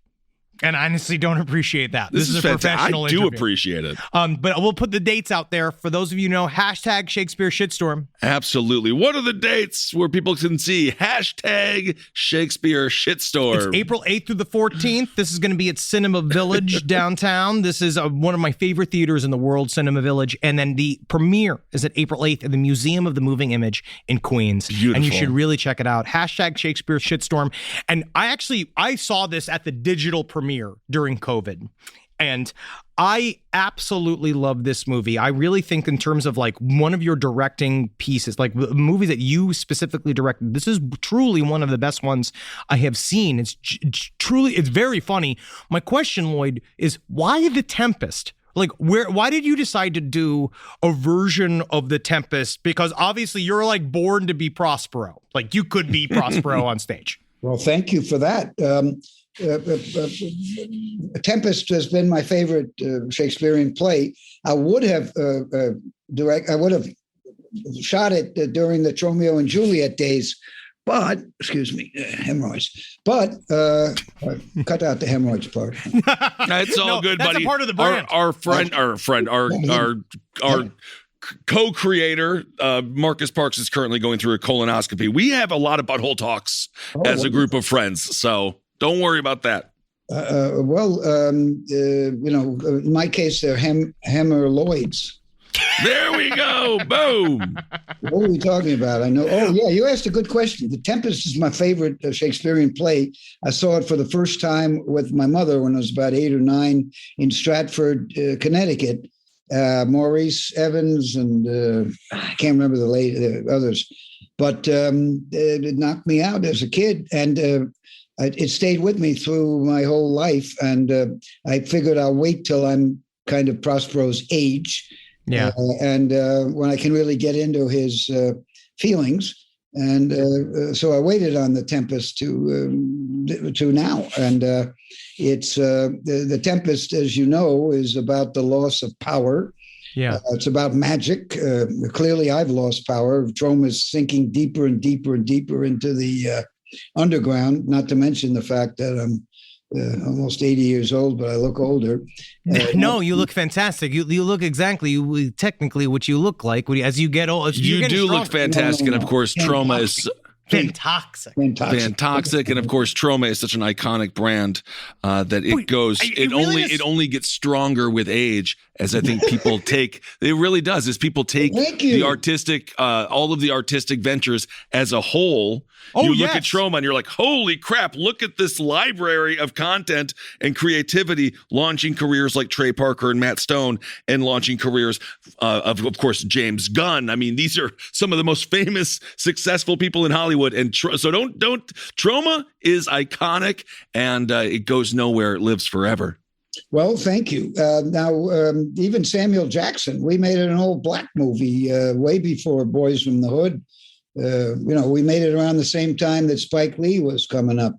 And I honestly don't appreciate that. This is a fantastic. professional I do interview. appreciate it. But we'll put the dates out there for those of you who know. Hashtag Shakespeare Shitstorm. Absolutely. What are the dates where people can see hashtag Shakespeare Shitstorm? It's April 8th through the 14th. This is going to be at Cinema Village downtown. This is one of my favorite theaters in the world, Cinema Village. And then the premiere is at April 8th at the Museum of the Moving Image in Queens. Beautiful. And you should really check it out. Hashtag Shakespeare Shitstorm. And I saw this at the digital premiere during COVID. And I absolutely love this movie. I really think in terms of like one of your directing pieces, like the movie that you specifically directed, this is truly one of the best ones I have seen. It's it's very funny. My question, Lloyd, is why The Tempest? Like, why did you decide to do a version of The Tempest? Because obviously you're like born to be Prospero. Like you could be Prospero on stage. Well, thank you for that. Tempest has been my favorite Shakespearean play. I would have shot it during the Romeo and Juliet days, but hemorrhoids. But cut out the hemorrhoids part. That's all good, that's buddy. A part of the brand. Our co-creator, Marcus Parks, is currently going through a colonoscopy. We have a lot of butthole talks as a group of friends, so don't worry about that. In my case, they're hemorrhoids. There we go. Boom. What are we talking about? I know. Oh, yeah, you asked a good question. The Tempest is my favorite Shakespearean play. I saw it for the first time with my mother when I was about 8 or 9 in Stratford, Connecticut. Maurice Evans and I can't remember the others, but it knocked me out as a kid, and it stayed with me through my whole life. And I figured I'll wait till I'm kind of Prospero's age, and when I can really get into his feelings. And so I waited on The Tempest to now, and it's the Tempest, as you know, is about the loss of power. Yeah, it's about magic. Clearly, I've lost power. Troma is sinking deeper and deeper and deeper into the underground. Not to mention the fact that I'm almost 80 years old, but I look older. No, you look fantastic. You look exactly technically what you look like as you get old. You do look fantastic, and of course, Troma is fantastic. And of course, Troma is such an iconic brand that it only gets stronger with age, as I think people take. It really does. As people take the artistic, all of the artistic ventures as a whole. You look at Troma and you're like, holy crap, look at this library of content and creativity, launching careers like Trey Parker and Matt Stone, and launching careers of course, James Gunn. I mean, these are some of the most famous, successful people in Hollywood. And so don't Troma is iconic, and it goes nowhere. It lives forever. Well, thank you. Now, even Samuel Jackson, we made an old black movie way before Boys from the Hood. We made it around the same time that Spike Lee was coming up.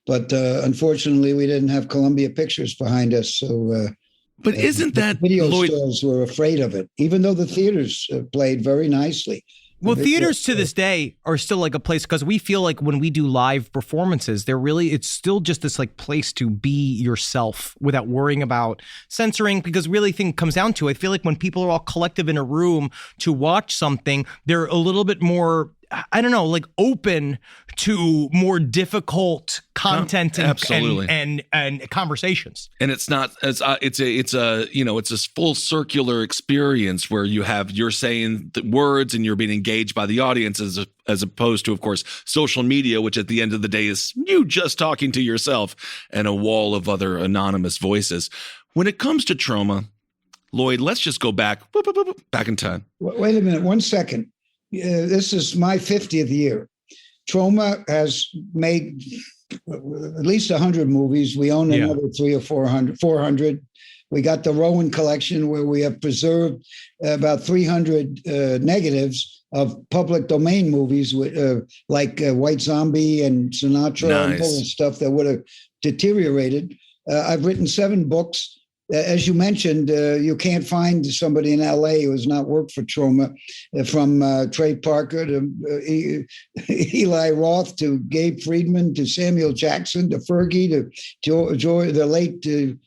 But unfortunately, we didn't have Columbia Pictures behind us. So But isn't that video Lloyd? stores were afraid of it, even though the theaters played very nicely. Well, theaters to this day are still like a place because we feel like when we do live performances, it's still just this like place to be yourself without worrying about censoring. Because really, thing comes down to, I feel like when people are all collective in a room to watch something, they're a little bit more, I don't know, like open to more difficult content and conversations. And it's not it's a full circular experience where you're saying the words and you're being engaged by the audience as opposed to, of course, social media, which at the end of the day is you just talking to yourself and a wall of other anonymous voices. When it comes to trauma, Lloyd, let's just go back in time. Wait a minute, 1 second. This is my 50th year. Troma has made at least 100 movies. We own another 300 or 400. We got the Rowan collection where we have preserved about 300 negatives of public domain movies like White Zombie and Sinatra and all the stuff that would have deteriorated. I've written 7 books. As you mentioned, you can't find somebody in L.A. who has not worked for Troma, from Trey Parker to Eli Roth to Gabe Friedman to Samuel Jackson to Fergie to Joy, the late the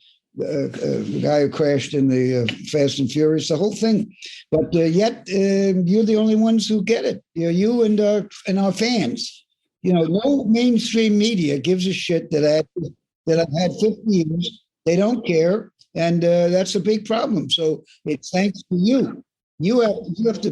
guy who crashed in the Fast and Furious, the whole thing. But yet you're the only ones who get it. You and our fans. No mainstream media gives a shit that I've had 50 years. They don't care. And that's a big problem. So it's thanks to you. You have the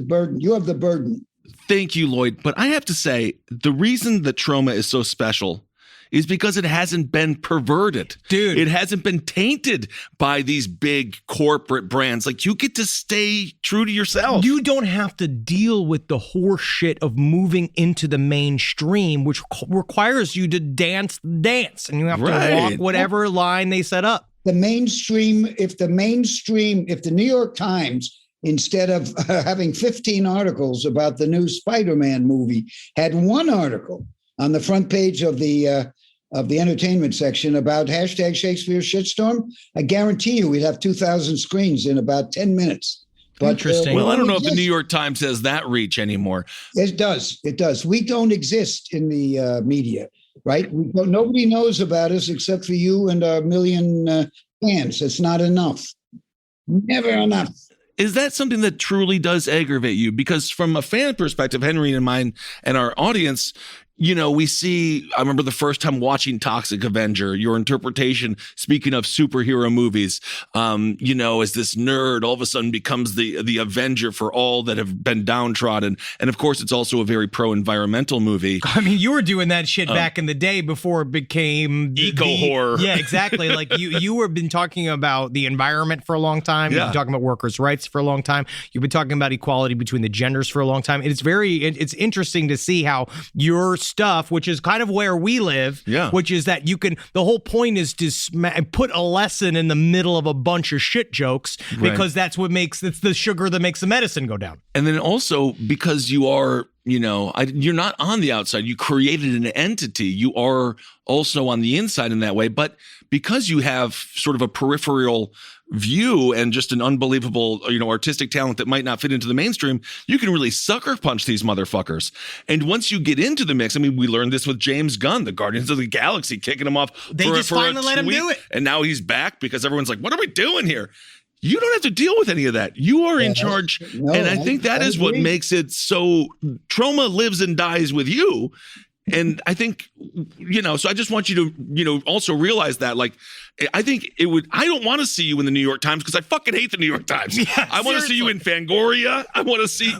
burden. Thank you, Lloyd. But I have to say, the reason that Troma is so special is because it hasn't been perverted. Dude. It hasn't been tainted by these big corporate brands. Like, you get to stay true to yourself. You don't have to deal with the horse shit of moving into the mainstream, which requires you to dance the dance. And you have to walk whatever line they set up. If the New York Times, instead of having 15 articles about the new Spider-Man movie, had 1 article on the front page of the entertainment section about hashtag Shakespeare shitstorm, I guarantee you we'd have 2,000 screens in about 10 minutes. But, interesting. Well, I don't know if the New York Times has that reach anymore. It does. We don't exist in the media. Right? Nobody knows about us except for you and our million fans. It's not enough. Never enough. Is that something that truly does aggravate you? Because from a fan perspective, Henry and mine and our audience, we see, I remember the first time watching Toxic Avenger, your interpretation, speaking of superhero movies, as this nerd all of a sudden becomes the Avenger for all that have been downtrodden. And of course, it's also a very pro-environmental movie. I mean, you were doing that shit back in the day before it became eco-horror. Yeah, exactly. Like you have been talking about the environment for a long time. You've been talking about workers' rights for a long time. You've been talking about equality between the genders for a long time. It's interesting to see how your stuff, which is kind of where we live, which is that the whole point is to put a lesson in the middle of a bunch of shit jokes, because it's the sugar that makes the medicine go down. And then also because you are, you're not on the outside. You created an entity. You are also on the inside in that way. But because you have sort of a peripheral view and just an unbelievable, artistic talent that might not fit into the mainstream, you can really sucker punch these motherfuckers. And once you get into the mix, I mean, we learned this with James Gunn, the Guardians of the Galaxy, kicking him off. They just finally let him do it. And now he's back because everyone's like, what are we doing here? You don't have to deal with any of that. You are in charge. And I think that is what makes it so. Troma lives and dies with you. And I think, so I just want you to, also realize that, like, I think I don't want to see you in the New York Times because I fucking hate the New York Times. Yeah, I want to see you in Fangoria. I want to see,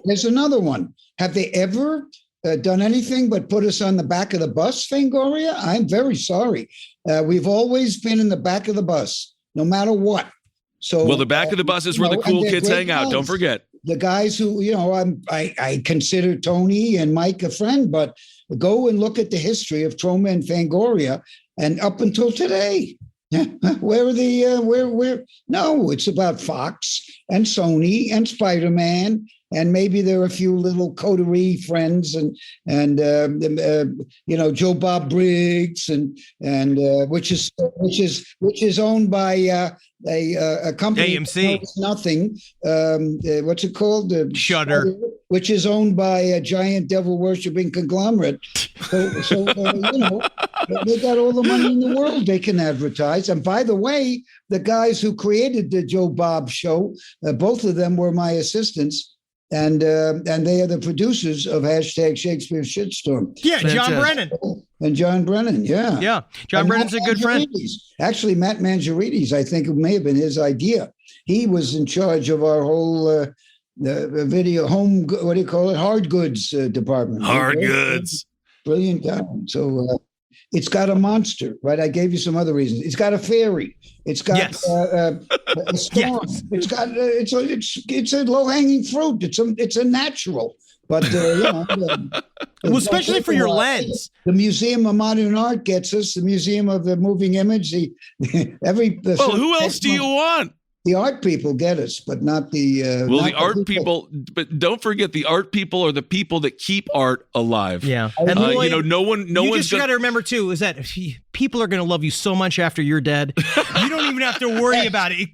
there's another one. Have they ever done anything but put us on the back of the bus, Fangoria? I'm very sorry. We've always been in the back of the bus, no matter what. So, well, the back of the bus is where the cool kids hang out. Don't forget. The guys who, I consider Tony and Mike a friend, but go and look at the history of Troma and Fangoria, and up until today, where are no, it's about Fox and Sony and Spider-Man and maybe there are a few little coterie friends and Joe Bob Briggs and which is owned by a company AMC. Nothing. What's it called? Shudder. Which is owned by a giant devil worshipping conglomerate. So they got all the money in the world they can advertise. And by the way, the guys who created the Joe Bob show, both of them were my assistants. And they are the producers of #Shakespeare Shitstorm. Yeah, John Brennan. And John Brennan, yeah. Yeah, John and Brennan's Matt a good friend. Actually, Matt Mangiarides, I think it may have been his idea. He was in charge of our whole video home, what do you call it? Hard goods department. Hard goods. Brilliant guy. So it's got a monster, right? I gave you some other reasons. It's got a fairy. It's got a storm. Yes. It's got it's a low hanging fruit. It's a natural. But well, especially for your lens. The Museum of Modern Art gets us. The Museum of the Moving Image. Who else do you want? The art people get us, but not the. The art people. But don't forget, the art people are the people that keep art alive. Yeah, and Lloyd, no one. You just got to remember too is that people are going to love you so much after you're dead. You don't even have to worry about it.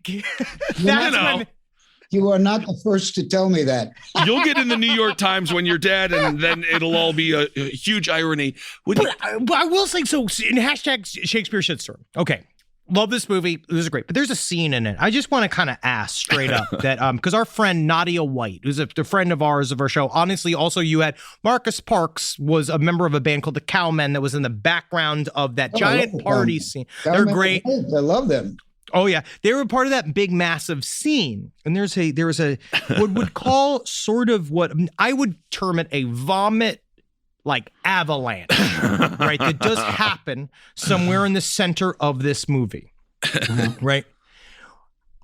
You are not the first to tell me that. You'll get in the New York Times when you're dead, and then it'll all be a huge irony. But I will say so in #Shakespeare Shitstorm. Okay. Love this movie. This is great. But there's a scene in it. I just want to kind of ask straight up that because our friend Nadia White, who's a friend of ours of our show, honestly, also you had Marcus Parks was a member of a band called the Kaufman that was in the background of that giant party scene. They're great. I love them. Oh yeah, they were part of that big massive scene. And there was a what would call sort of what I would term it a vomit like avalanche, right? That does happen somewhere in the center of this movie, right?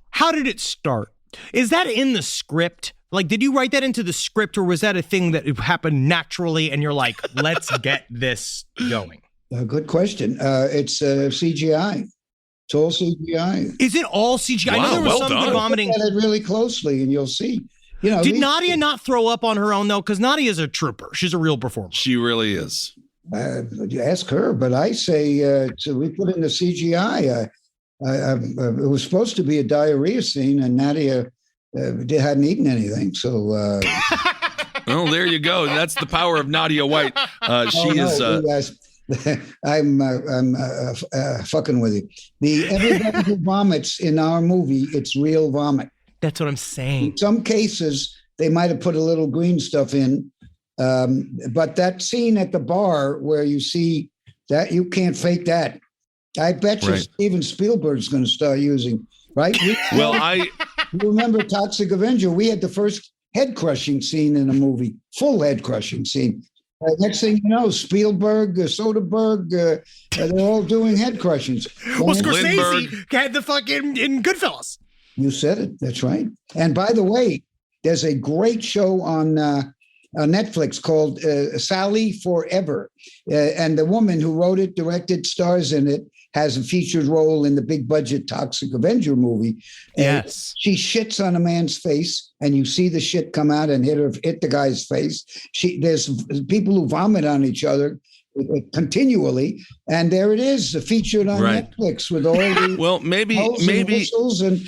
How did it start? Is that in the script? Like, did you write that into the script, or was that a thing that happened naturally and you're like, let's get this going? Good question. It's CGI. It's all CGI. Is it all CGI? Wow, I know there was well something done. vomiting. Look at it really closely, and you'll see. Did Nadia not throw up on her own though? Because Nadia's a trooper. She's a real performer. She really is. You ask her, but I say so we put in the CGI. It was supposed to be a diarrhea scene, and Nadia hadn't eaten anything. So, well, there you go. That's the power of Nadia White. I'm fucking with you. Everybody who vomits in our movie, it's real vomit. That's what I'm saying. In some cases, they might have put a little green stuff in, but that scene at the bar where you see that, you can't fake that. I bet you Steven Spielberg's going to start using, right? You remember Toxic Avenger? We had the first head-crushing scene in a movie, full head-crushing scene. Next thing you know, Spielberg, Soderbergh, they're all doing head crushings. Well, Scorsese had the fucking in Goodfellas. You said it. That's right. And by the way, there's a great show on Netflix called Sally Forever. And the woman who wrote it, directed, stars in it, has a featured role in the big budget Toxic Avenger movie. Yes. She shits on a man's face, and you see the shit come out and hit the guy's face. There's people who vomit on each other continually, and there it is, featured on Netflix with all the maybe whistles and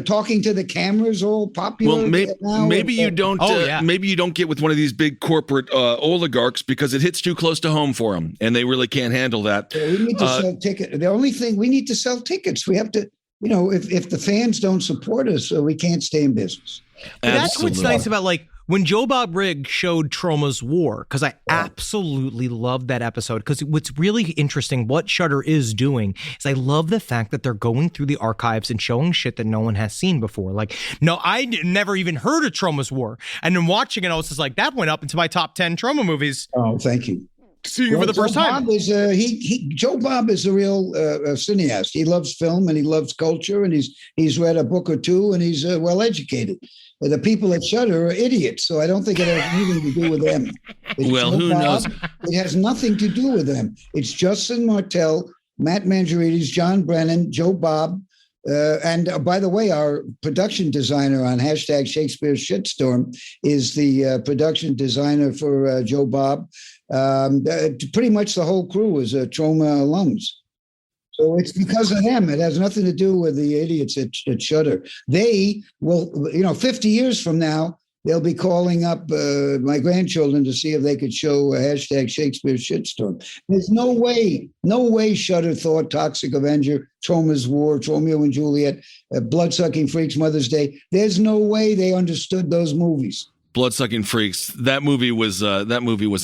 talking to the cameras, all popular. Well, maybe you don't. Maybe you don't get with one of these big corporate oligarchs because it hits too close to home for them, and they really can't handle that. We need to sell tickets. The only thing we need to sell tickets. We have to. If the fans don't support us, we can't stay in business. That's what's nice about when Joe Bob Briggs showed Troma's War, because I absolutely loved that episode. Because what's really interesting, what Shudder is doing, is I love the fact that they're going through the archives and showing shit that no one has seen before. I never even heard of Troma's War. And then watching it, I was just like, that went up into my top 10 Troma movies. Oh, thank you. Seeing it for the first time. Joe Bob is a real cineast. He loves film and he loves culture, and he's read a book or two, and he's well educated. The people at Shudder are idiots, so I don't think it has anything to do with them. Who knows? It has nothing to do with them. It's Justin Martell, Matt Mangiarides, John Brennan, Joe Bob, And by the way, our production designer on hashtag Shakespeare's Shitstorm is the production designer for Joe Bob. Pretty much the whole crew is Trauma alums. So it's because of them. It has nothing to do with the idiots at Shudder. They will, 50 years from now, they'll be calling up my grandchildren to see if they could show hashtag Shakespeare's Shitstorm. There's no way Shudder thought Toxic Avenger, Trauma's War, Romeo and Juliet, Bloodsucking Freaks, Mother's Day. There's no way they understood those movies. Bloodsucking Freaks. That movie was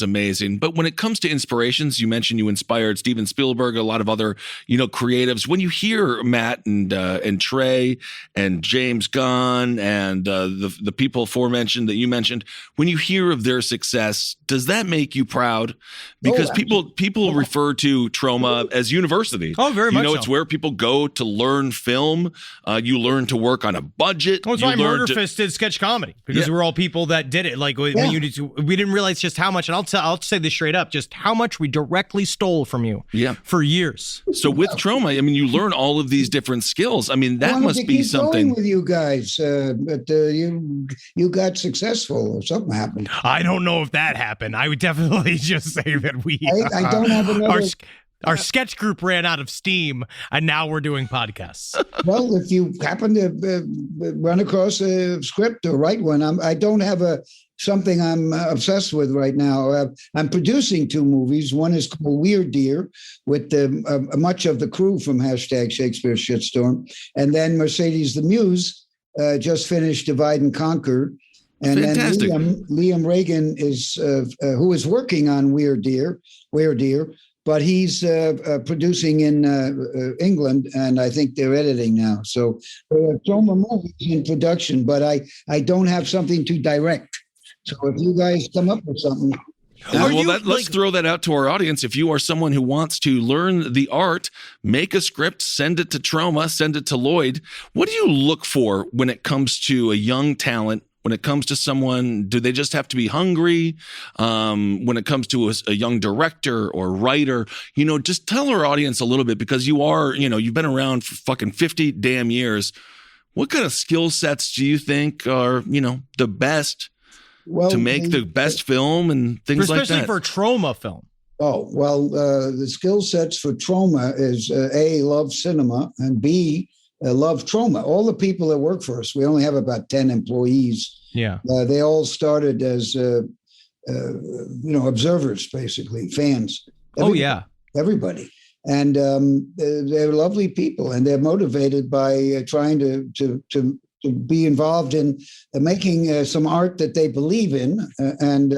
amazing. But when it comes to inspirations, you mentioned you inspired Steven Spielberg, a lot of other creatives. When you hear Matt and Trey and James Gunn and the people aforementioned that you mentioned, when you hear of their success, does that make you proud? Because people refer to Trauma as university. Oh, very much. It's where people go to learn film. You learn to work on a budget. Well, it's why Murder Fist did sketch comedy, because we're all people that did it. Like we didn't realize just how much, and I'll say this straight up, just how much we directly stole from you for years. So with Trauma, you learn all of these different skills. That must be something with you guys, but you got successful or something happened. I don't know if that happened. I would definitely just say that I don't have another. Our sketch group ran out of steam, and now we're doing podcasts. Well, if you happen to run across a script or write one, I don't have something I'm obsessed with right now. I'm producing 2 movies. One is called Weird Dear, with much of the crew from hashtag Shakespeare's Shitstorm. And then Mercedes the Muse just finished Divide and Conquer. And Fantastic. then Liam Reagan is who is working on Weird Dear, but he's producing in England, and I think they're editing now. So Trauma movies in production, but I don't have something to direct. So if you guys come up with something. Let's throw that out to our audience. If you are someone who wants to learn the art, make a script, send it to Trauma, send it to Lloyd. What do you look for when it comes to a young talent? When it comes to someone, do they just have to be hungry? When it comes to a young director or writer, just tell our audience a little bit, because you've been around for fucking 50 damn years. What kind of skill sets do you think are, the best to make the best film and things like that? Especially for Trauma film. Oh, well, the skill sets for Trauma is A, love cinema, and B, love Trauma. All the people that work for us, we only have about 10 employees. Yeah. They all started as, observers, basically, fans. Everybody. And they're lovely people, and they're motivated by trying to be involved in making some art that they believe in, and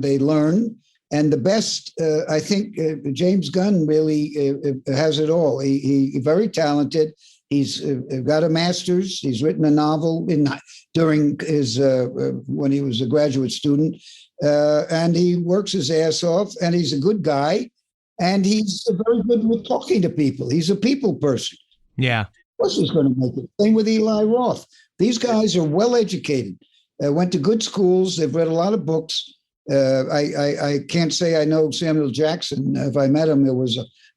they learn. And the best, I think, James Gunn really has it all. He's very talented. He's got a master's. He's written a novel during his when he was a graduate student, and he works his ass off. And he's a good guy, and he's very good with talking to people. He's a people person. Yeah, of course he's going to make it. Same with Eli Roth. These guys are well educated. Went to good schools. They've read a lot of books. I can't say I know Samuel Jackson. If I met him,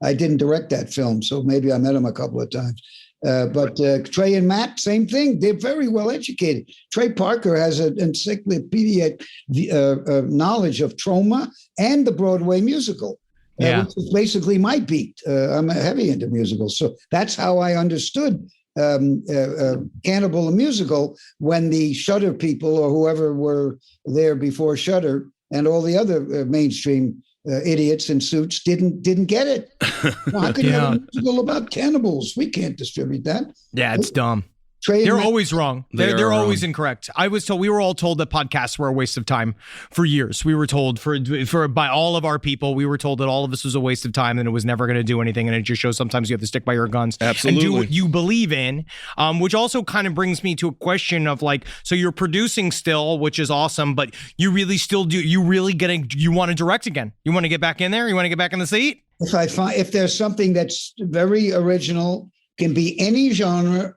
I didn't direct that film, so maybe I met him a couple of times. But Trey and Matt, same thing. They're very well educated. Trey Parker has an encyclopedic knowledge of Trauma and the Broadway musical, which is basically my beat. I'm heavy into musicals, so that's how I understood Cannibal the Musical when the Shudder people or whoever were there before Shudder and all the other mainstream idiots in suits didn't get it. How could you have a musical about cannibals? We can't distribute that. Yeah, it's dumb. They're always wrong. They're always incorrect. We were all told that podcasts were a waste of time for years. We were told by all of our people, we were told that all of this was a waste of time and it was never going to do anything. And it just shows sometimes you have to stick by your guns and do what you believe in, which also kind of brings me to a question of so you're producing still, which is awesome, but you really still do, you want to direct again? You want to get back in there? You want to get back in the seat? If there's something that's very original, can be any genre,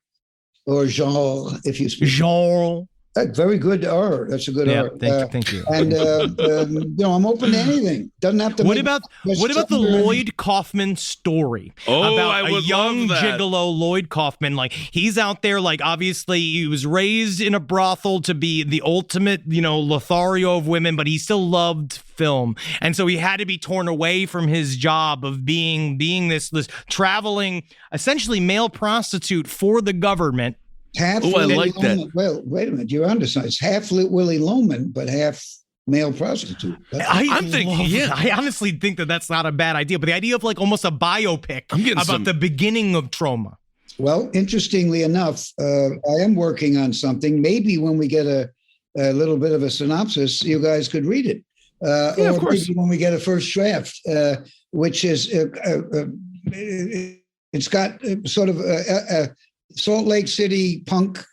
or genre, if you speak. Genre. Very good R. That's a good R. Thank you. And I'm open to anything. Doesn't have to. What about the Lloyd Kaufman story? Oh, about I would a young love that. gigolo, Lloyd Kaufman. Like, he's out there. Like, obviously, he was raised in a brothel to be the ultimate, Lothario of women, but he still loved film, and so he had to be torn away from his job of being this traveling, essentially male prostitute for the government. Half. Oh, I like Loman. that. Well, wait a minute. You're onto something. It's half Willie Loman, but half male prostitute. I'm thinking, I honestly think that's not a bad idea, but the idea of like almost a biopic about the beginning of Troma. Well, interestingly enough, I am working on something. Maybe when we get a little bit of a synopsis, you guys could read it. Or of course. maybe when we get a first draft, which is it's got sort of a Salt Lake City punk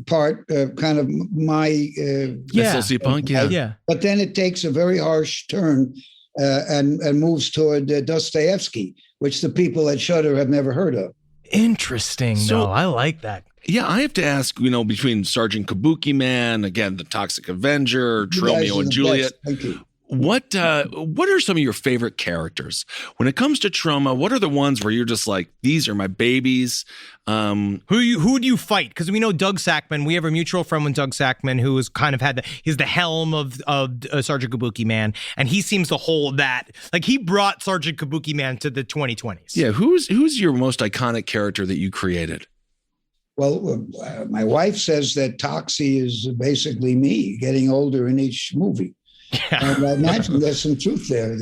part, kind of my SLC punk, yeah. But then it takes a very harsh turn and moves toward Dostoevsky, which the people at Shudder have never heard of. Interesting. So, I like that. Yeah, I have to ask, between Sergeant Kabuki Man, again, the Toxic Avenger, Romeo and Juliet. Thank you. What are some of your favorite characters when it comes to Troma? What are the ones where you're just like, these are my babies? Who do you fight? Because we know Doug Sackman. We have a mutual friend with Doug Sackman who has kind of he's the helm of Sergeant Kabuki Man, and he seems to hold that. Like, he brought Sergeant Kabuki Man to the 2020s. Yeah, who's your most iconic character that you created? Well, my wife says that Toxie is basically me getting older in each movie. Yeah. And I imagine there's some truth there.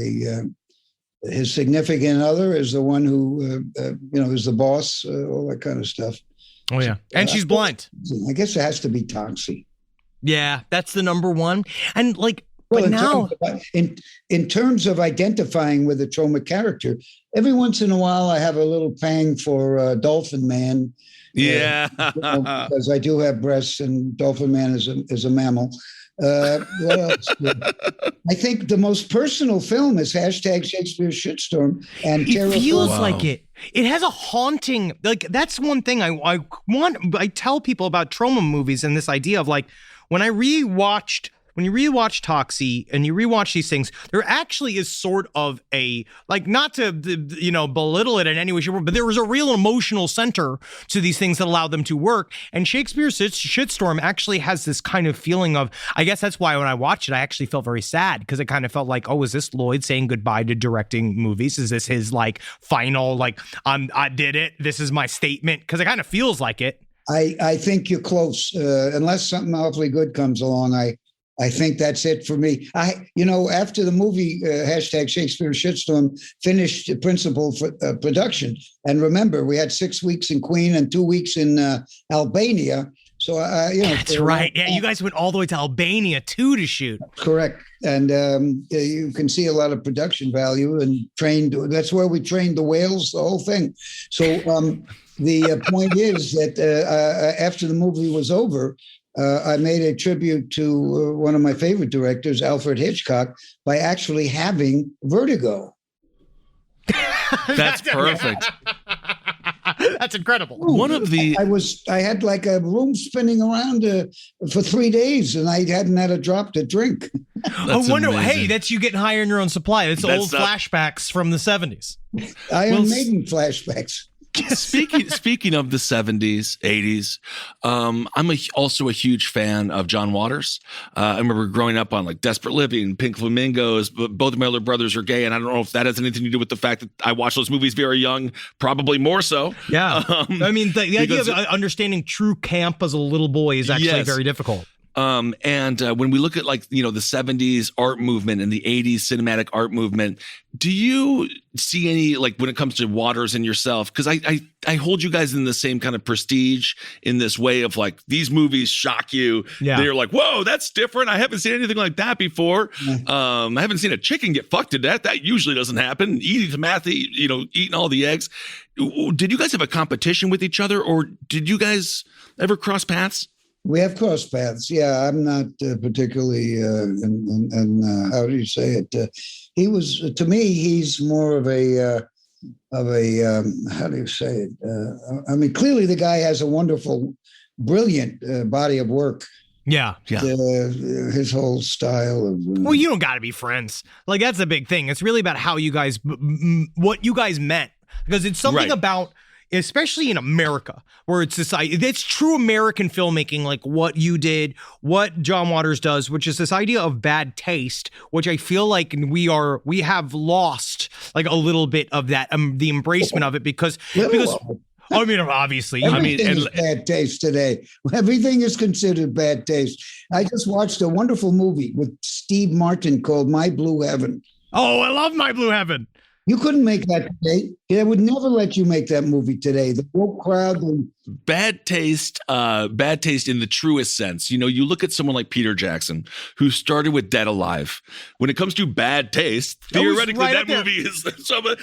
His significant other is the one who, is the boss, all that kind of stuff. Oh, yeah. And she's blind. I guess it has to be Toxie. Yeah, that's the number one. And in terms of identifying with a Troma character, every once in a while I have a little pang for Dolphin Man. Yeah. Because I do have breasts, and Dolphin Man is a mammal. What else? I think the most personal film is #Shakespeare's Shitstorm, and it feels like it. It has a haunting, like, that's one thing I tell people about Troma movies, and this idea of, like, when you rewatch Toxie and you rewatch these things, there actually is sort of a, like, not to, belittle it in any way, but there was a real emotional center to these things that allowed them to work. And Shakespeare's Shitstorm actually has this kind of feeling of, I guess that's why when I watched it, I actually felt very sad, because it kind of felt like, oh, is this Lloyd saying goodbye to directing movies? Is this his, like, final, like, I did it, this is my statement? Because it kind of feels like it. I think you're close. Unless something awfully good comes along, I think that's it for me. After the movie #Shakespeare's Shitstorm finished principal production, and remember, we had 6 weeks in Queen and 2 weeks in Albania. So that's right. Yeah, you guys went all the way to Albania too to shoot. Correct, and you can see a lot of production value and trained. That's where we trained the whales, the whole thing. So the point is that after the movie was over, I made a tribute to one of my favorite directors, Alfred Hitchcock, by actually having vertigo. That's perfect. That's incredible. I had like a room spinning around for 3 days, and I hadn't had a drop to drink. I wonder. Amazing. Hey, that's you getting higher in your own supply. That's old flashbacks from the 70s. Iron Maiden flashbacks. Speaking of the 70s, 80s, I'm also a huge fan of John Waters. I remember growing up on, like, Desperate Living, Pink Flamingos, but both of my older brothers are gay, and I don't know if that has anything to do with the fact that I watched those movies very young, probably more so. Yeah. I mean, the idea of understanding true camp as a little boy is actually very difficult. And when we look at, like, the 70s art movement and the 80s cinematic art movement, do you see any, like, when it comes to Waters and yourself? Because I hold you guys in the same kind of prestige in this way of, like, these movies shock you. Yeah. They're like, whoa, that's different. I haven't seen anything like that before. I haven't seen a chicken get fucked to death. That usually doesn't happen. Eating Matthew, eating all the eggs. Did you guys have a competition with each other, or did you guys ever cross paths? We have crossed paths. Yeah, I'm not particularly, how do you say it? He was, to me, he's more of a, how do you say it? I mean, clearly the guy has a wonderful, brilliant body of work. Yeah. His whole style of. Well, you don't got to be friends. Like, that's a big thing. It's really about how you guys, what you guys meant, because it's something about, especially in America, where it's society, it's true American filmmaking, like what you did, what John Waters does, which is this idea of bad taste, which I feel like we have lost like a little bit of that, the embracement of it because. I mean, obviously. Everything is bad taste today. Everything is considered bad taste. I just watched a wonderful movie with Steve Martin called My Blue Heaven. Oh, I love My Blue Heaven. You couldn't make that today. They would never let you make that movie today. The woke crowd. Bad taste in the truest sense. You know, you look at someone like Peter Jackson, who started with Dead Alive. When it comes to bad taste, theoretically, that movie is,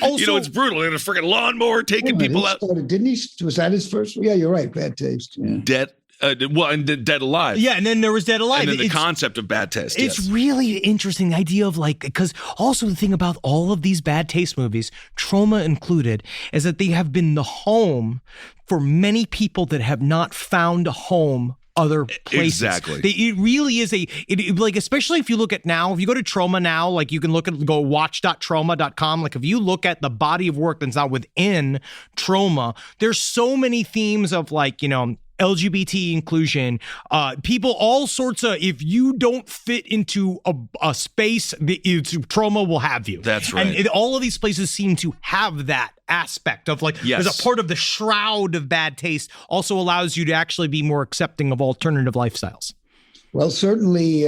also, it's brutal. And a freaking lawnmower taking people out. Didn't he? Was that his first? Yeah, you're right. Bad taste. Yeah. And Dead Alive. Yeah, and then there was Dead Alive. And then the concept of bad taste. It's really interesting, the idea of like, because also the thing about all of these bad taste movies, Trauma included, is that they have been the home for many people that have not found a home other places. Exactly. It really is like, especially if you look at now, if you go to Trauma now, like you can go watch.trauma.com. Like if you look at the body of work that's now within Trauma, there's so many themes of like, LGBT inclusion, people, all sorts of, if you don't fit into a space, Trauma will have you. That's right. And all of these places seem to have that aspect of like, there's a part of the shroud of bad taste also allows you to actually be more accepting of alternative lifestyles. Well, certainly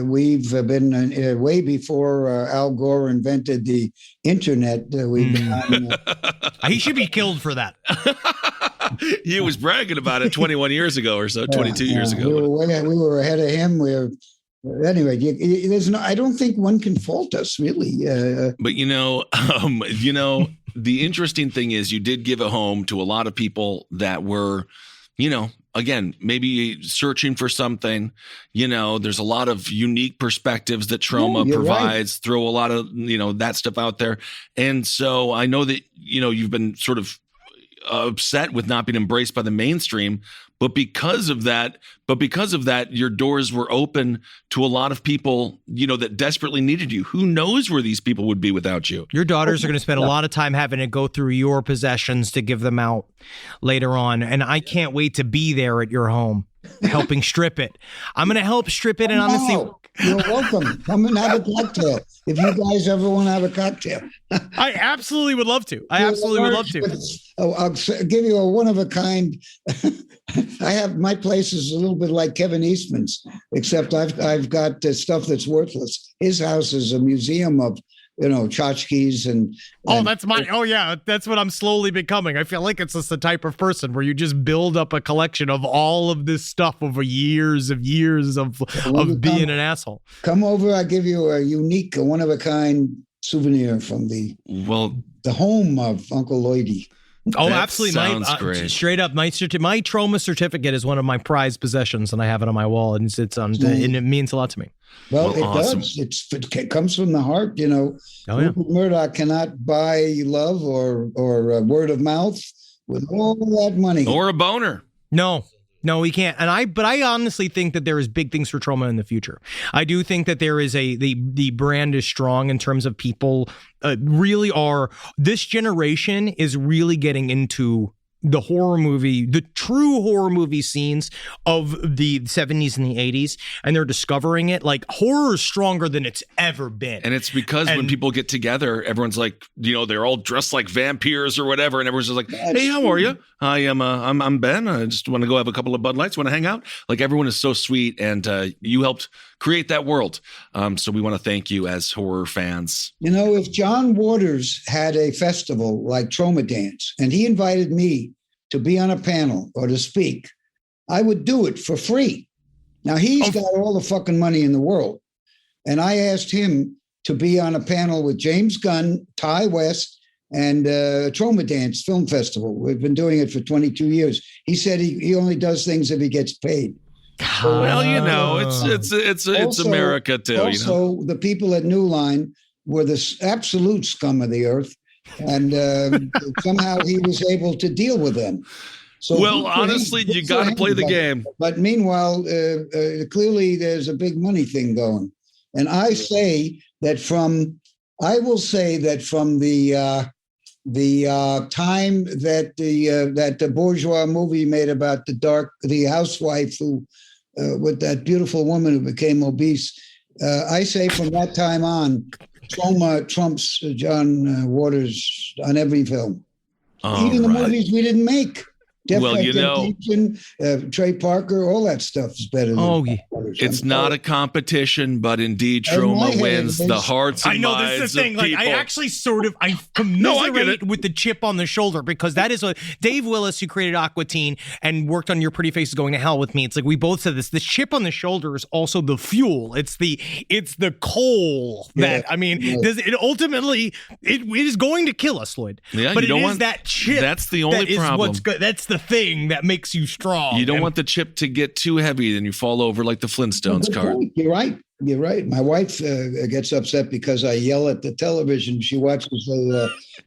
we've been way before Al Gore invented the internet. We've been on, he should be killed for that. He was bragging about it 21 years ago or so, 22 years ago. We were ahead of him. Anyway, I don't think one can fault us, really. But the interesting thing is, you did give a home to a lot of people that were, again, maybe searching for something. There's a lot of unique perspectives that Trauma provides. Right. Throw a lot of that stuff out there, and so I know that you've been sort of upset with not being embraced by the mainstream, but because of that, your doors were open to a lot of people, that desperately needed you. Who knows where these people would be without you? Your daughters are going to spend a lot of time having to go through your possessions to give them out later on, and I can't wait to be there at your home, helping strip it. I'm going to help strip it, and honestly, you're welcome. Come and have a cocktail. If you guys ever want to have a cocktail. I absolutely would love to. I'll give you a one-of-a-kind. My place is a little bit like Kevin Eastman's, except I've got stuff that's worthless. His house is a museum of tchotchkes and that's mine. Oh yeah, that's what I'm slowly becoming. I feel like it's just the type of person where you just build up a collection of all of this stuff over years of being an asshole. Come over, I give you a unique, one-of-a-kind souvenir from the home of Uncle Lloyd. Oh, that absolutely! Sounds great. Straight up, my Trauma certificate is one of my prized possessions, and I have it on my wall, and and it means a lot to me. Well, it does. It comes from the heart, Rupert Murdoch cannot buy love or word of mouth with all that money. Or a boner. No, we can't. But I honestly think that there is big things for Trauma in the future. I do think that there is the brand is strong in terms of people this generation is really getting into the horror movie, the true horror movie scenes of the 70s and the 80s, and they're discovering it. Like, horror is stronger than it's ever been. And it's because when people get together, everyone's like, they're all dressed like vampires or whatever, and everyone's just like, hey, how are you? I'm Ben. I just want to go have a couple of Bud Lights. Want to hang out? Like, everyone is so sweet, and you helped create that world. So we want to thank you as horror fans. If John Waters had a festival like Trauma Dance, and he invited me to be on a panel or to speak, I would do it for free. Now, he's got all the fucking money in the world. And I asked him to be on a panel with James Gunn, Ty West, and Trauma Dance Film Festival. We've been doing it for 22 years. He said he only does things if he gets paid. Well, it's America too. Also, the people at New Line were the absolute scum of the earth. And somehow he was able to deal with them. So well, honestly, you got to play the game. But meanwhile, clearly there's a big money thing going. And I will say that from the time that the bourgeois movie made about the housewife who with that beautiful woman who became obese, I say from that time on, trauma trumps John Waters on every film. Even the movies we didn't make. Well, you know, Trey Parker, all that stuff is better. It's not a competition, but indeed, Troma wins the hearts and minds of people. I know, this is the thing. Like, I actually I commiserate with the chip on the shoulder, because that is what Dave Willis, who created Aqua Teen and worked on Your Pretty Face is Going to Hell with me. It's like we both said this. The chip on the shoulder is also the fuel. It's the coal that it ultimately it is going to kill us, Lloyd. Yeah, but it is that chip. That's the only problem. That's the thing that makes you strong. You don't want the chip to get too heavy, then you fall over like the Flintstones card. You're right. You're right. My wife gets upset because I yell at the television. She watches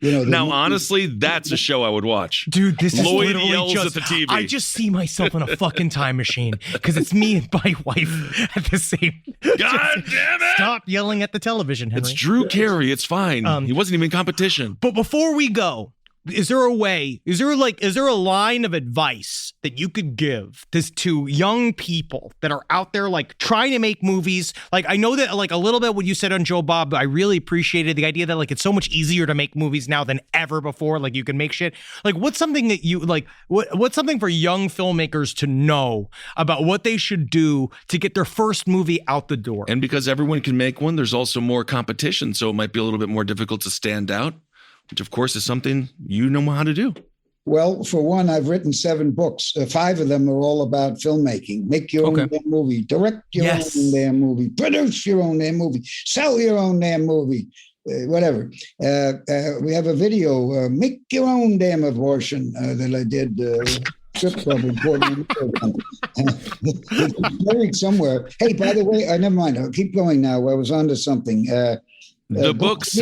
Now, honestly, that's a show I would watch. Dude, this Lloyd is literally yells just, at the TV. I just see myself in a fucking time machine because it's me and my wife at the same. God damn it! Stop yelling at the television, Henry. It's Drew Carey. It's fine. He wasn't even in competition. But before we go, is there a line of advice that you could give to young people that are out there like trying to make movies? Like, I know that like a little bit what you said on Joe Bob, I really appreciated the idea that like it's so much easier to make movies now than ever before. Like you can make shit. Like what's something that you like, what's something for young filmmakers to know about what they should do to get their first movie out the door? And because everyone can make one, there's also more competition. So it might be a little bit more difficult to stand out, which of course is something you know how to do. Well, for one, I've written 7 books. 5 of them are all about filmmaking. Make your own damn movie, direct your own damn movie, produce your own damn movie, sell your own damn movie, whatever. We have a video, make your own damn abortion that I did. Buried somewhere. Hey, by the way, never mind. I'll keep going now. I was onto something. The books.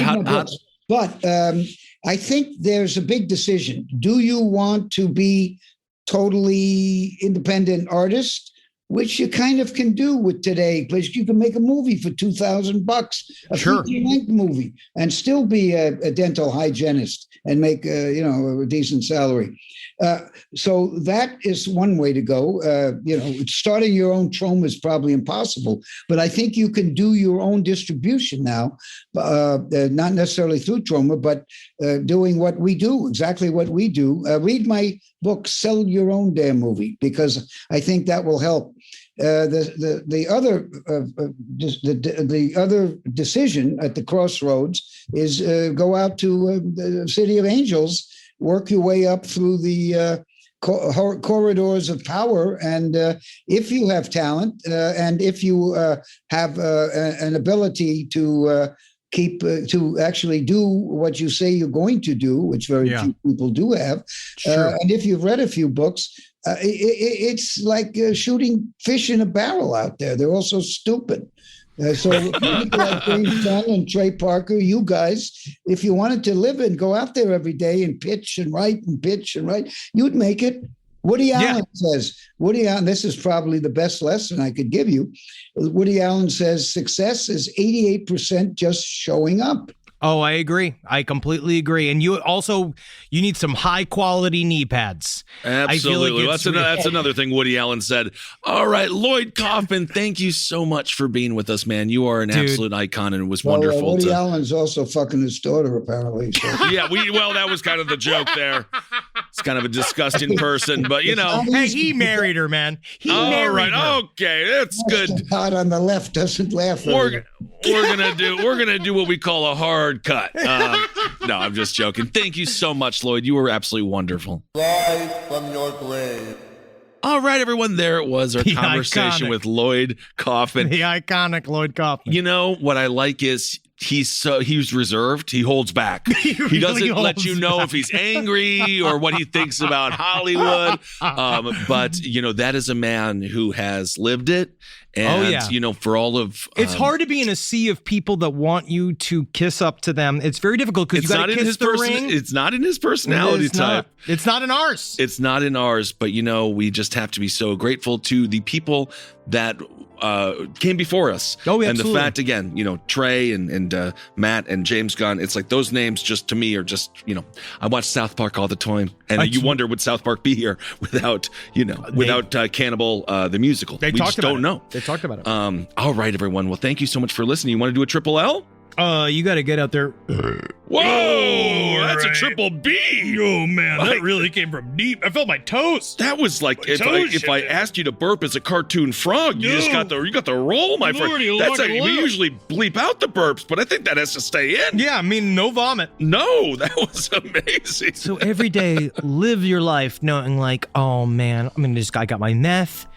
But I think there's a big decision. Do you want to be totally independent artist, which you kind of can do with today, because you can make a movie for $2,000, a feature-length movie, and still be a dental hygienist and make a decent salary. So that is one way to go. Starting your own Troma is probably impossible, but I think you can do your own distribution now, not necessarily through Troma, but doing what we do, exactly what we do. Read my book, Sell Your Own Damn Movie, because I think that will help. The other decision at the crossroads is go out to the City of Angels, work your way up through the corridors of power, and if you have talent and if you have an ability to to actually do what you say you're going to do, which very few people do have, and if you've read a few books, it's like shooting fish in a barrel out there. They're all so stupid. So people like James Gunn and Trey Parker, you guys, if you wanted to live and go out there every day and pitch and write, you'd make it. Woody Allen says, this is probably the best lesson I could give you. Woody Allen says success is 88% just showing up. Oh, I agree. I completely agree. And you need some high quality knee pads. Absolutely. That's another thing Woody Allen said. All right, Lloyd Kaufman, thank you so much for being with us, man. You are an absolute icon, and it was wonderful. Woody Allen's also fucking his daughter, apparently. So. Yeah, that was kind of the joke there. It's kind of a disgusting person, but Hey, he married her, man. He married her. Okay, that's good. Hot on the left doesn't laugh. We're gonna do what we call a hard cut. No, I'm just joking. Thank you so much, Lloyd. You were absolutely wonderful. Live from your grave. All right, everyone. There it was, our conversation with Lloyd Kaufman. The iconic Lloyd Kaufman. You know what I like is he's reserved. He holds back. He doesn't let you know if he's angry or what he thinks about Hollywood. But that is a man who has lived it And, for all of... It's hard to be in a sea of people that want you to kiss up to them. It's very difficult because you got to kiss the ring. It's not in his personality type. It's not in ours. It's not in ours, but, we just have to be so grateful to the people that came before us. Oh, yeah, and absolutely. the fact, again, Trey and Matt and James Gunn, it's like those names just to me are just, I watch South Park all the time. And you wonder, would South Park be here without Cannibal, the musical? They don't know. They talked about it. All right, everyone. Well, thank you so much for listening. You want to do a triple L? You got to get out there. Whoa, that's a triple B. Oh, man, that really came from deep. I felt my toes. That was like if I asked you to burp as a cartoon frog, you got the roll, my friend. We usually bleep out the burps, but I think that has to stay in. Yeah, I mean, no vomit. No, that was amazing. So every day, live your life knowing like, oh man, I got my meth.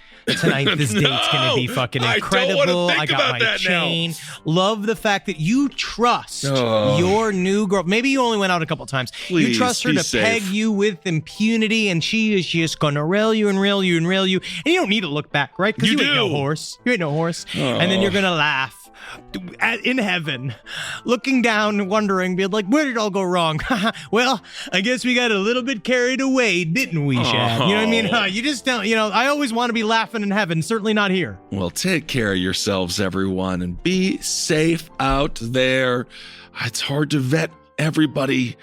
Tonight, this date's going to be fucking incredible. I got my chain. Love the fact that you trust your new girl. Maybe you only went out a couple times. Please, you trust her to peg you with impunity, and she is just going to rail you and rail you and rail you. And you don't need to look back, right? Because you ain't no horse. You ain't no horse. And then you're going to laugh in heaven, looking down, wondering, being like, where did it all go wrong? Well, I guess we got a little bit carried away, didn't we, Shad? You know what I mean? You just don't, I always want to be laughing in heaven, certainly not here. Well, take care of yourselves, everyone, and be safe out there. It's hard to vet everybody,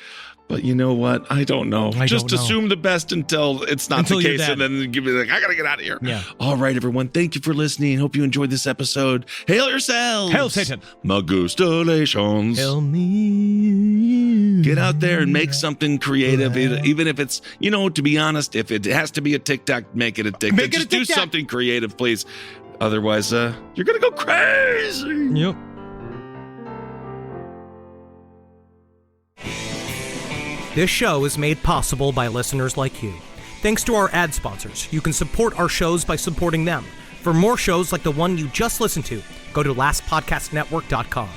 but you know what? I don't know. Just assume the best until it's not the case, and then give me like, I gotta get out of here. Yeah. All right, everyone. Thank you for listening. Hope you enjoyed this episode. Hail yourselves. Hail Satan. Magustalations. Hail me. Get out there and make something creative, even if it's, to be honest, if it has to be a TikTok, make it a TikTok. Just do something creative, please. Otherwise, you're gonna go crazy. Yep. This show is made possible by listeners like you. Thanks to our ad sponsors, you can support our shows by supporting them. For more shows like the one you just listened to, go to lastpodcastnetwork.com.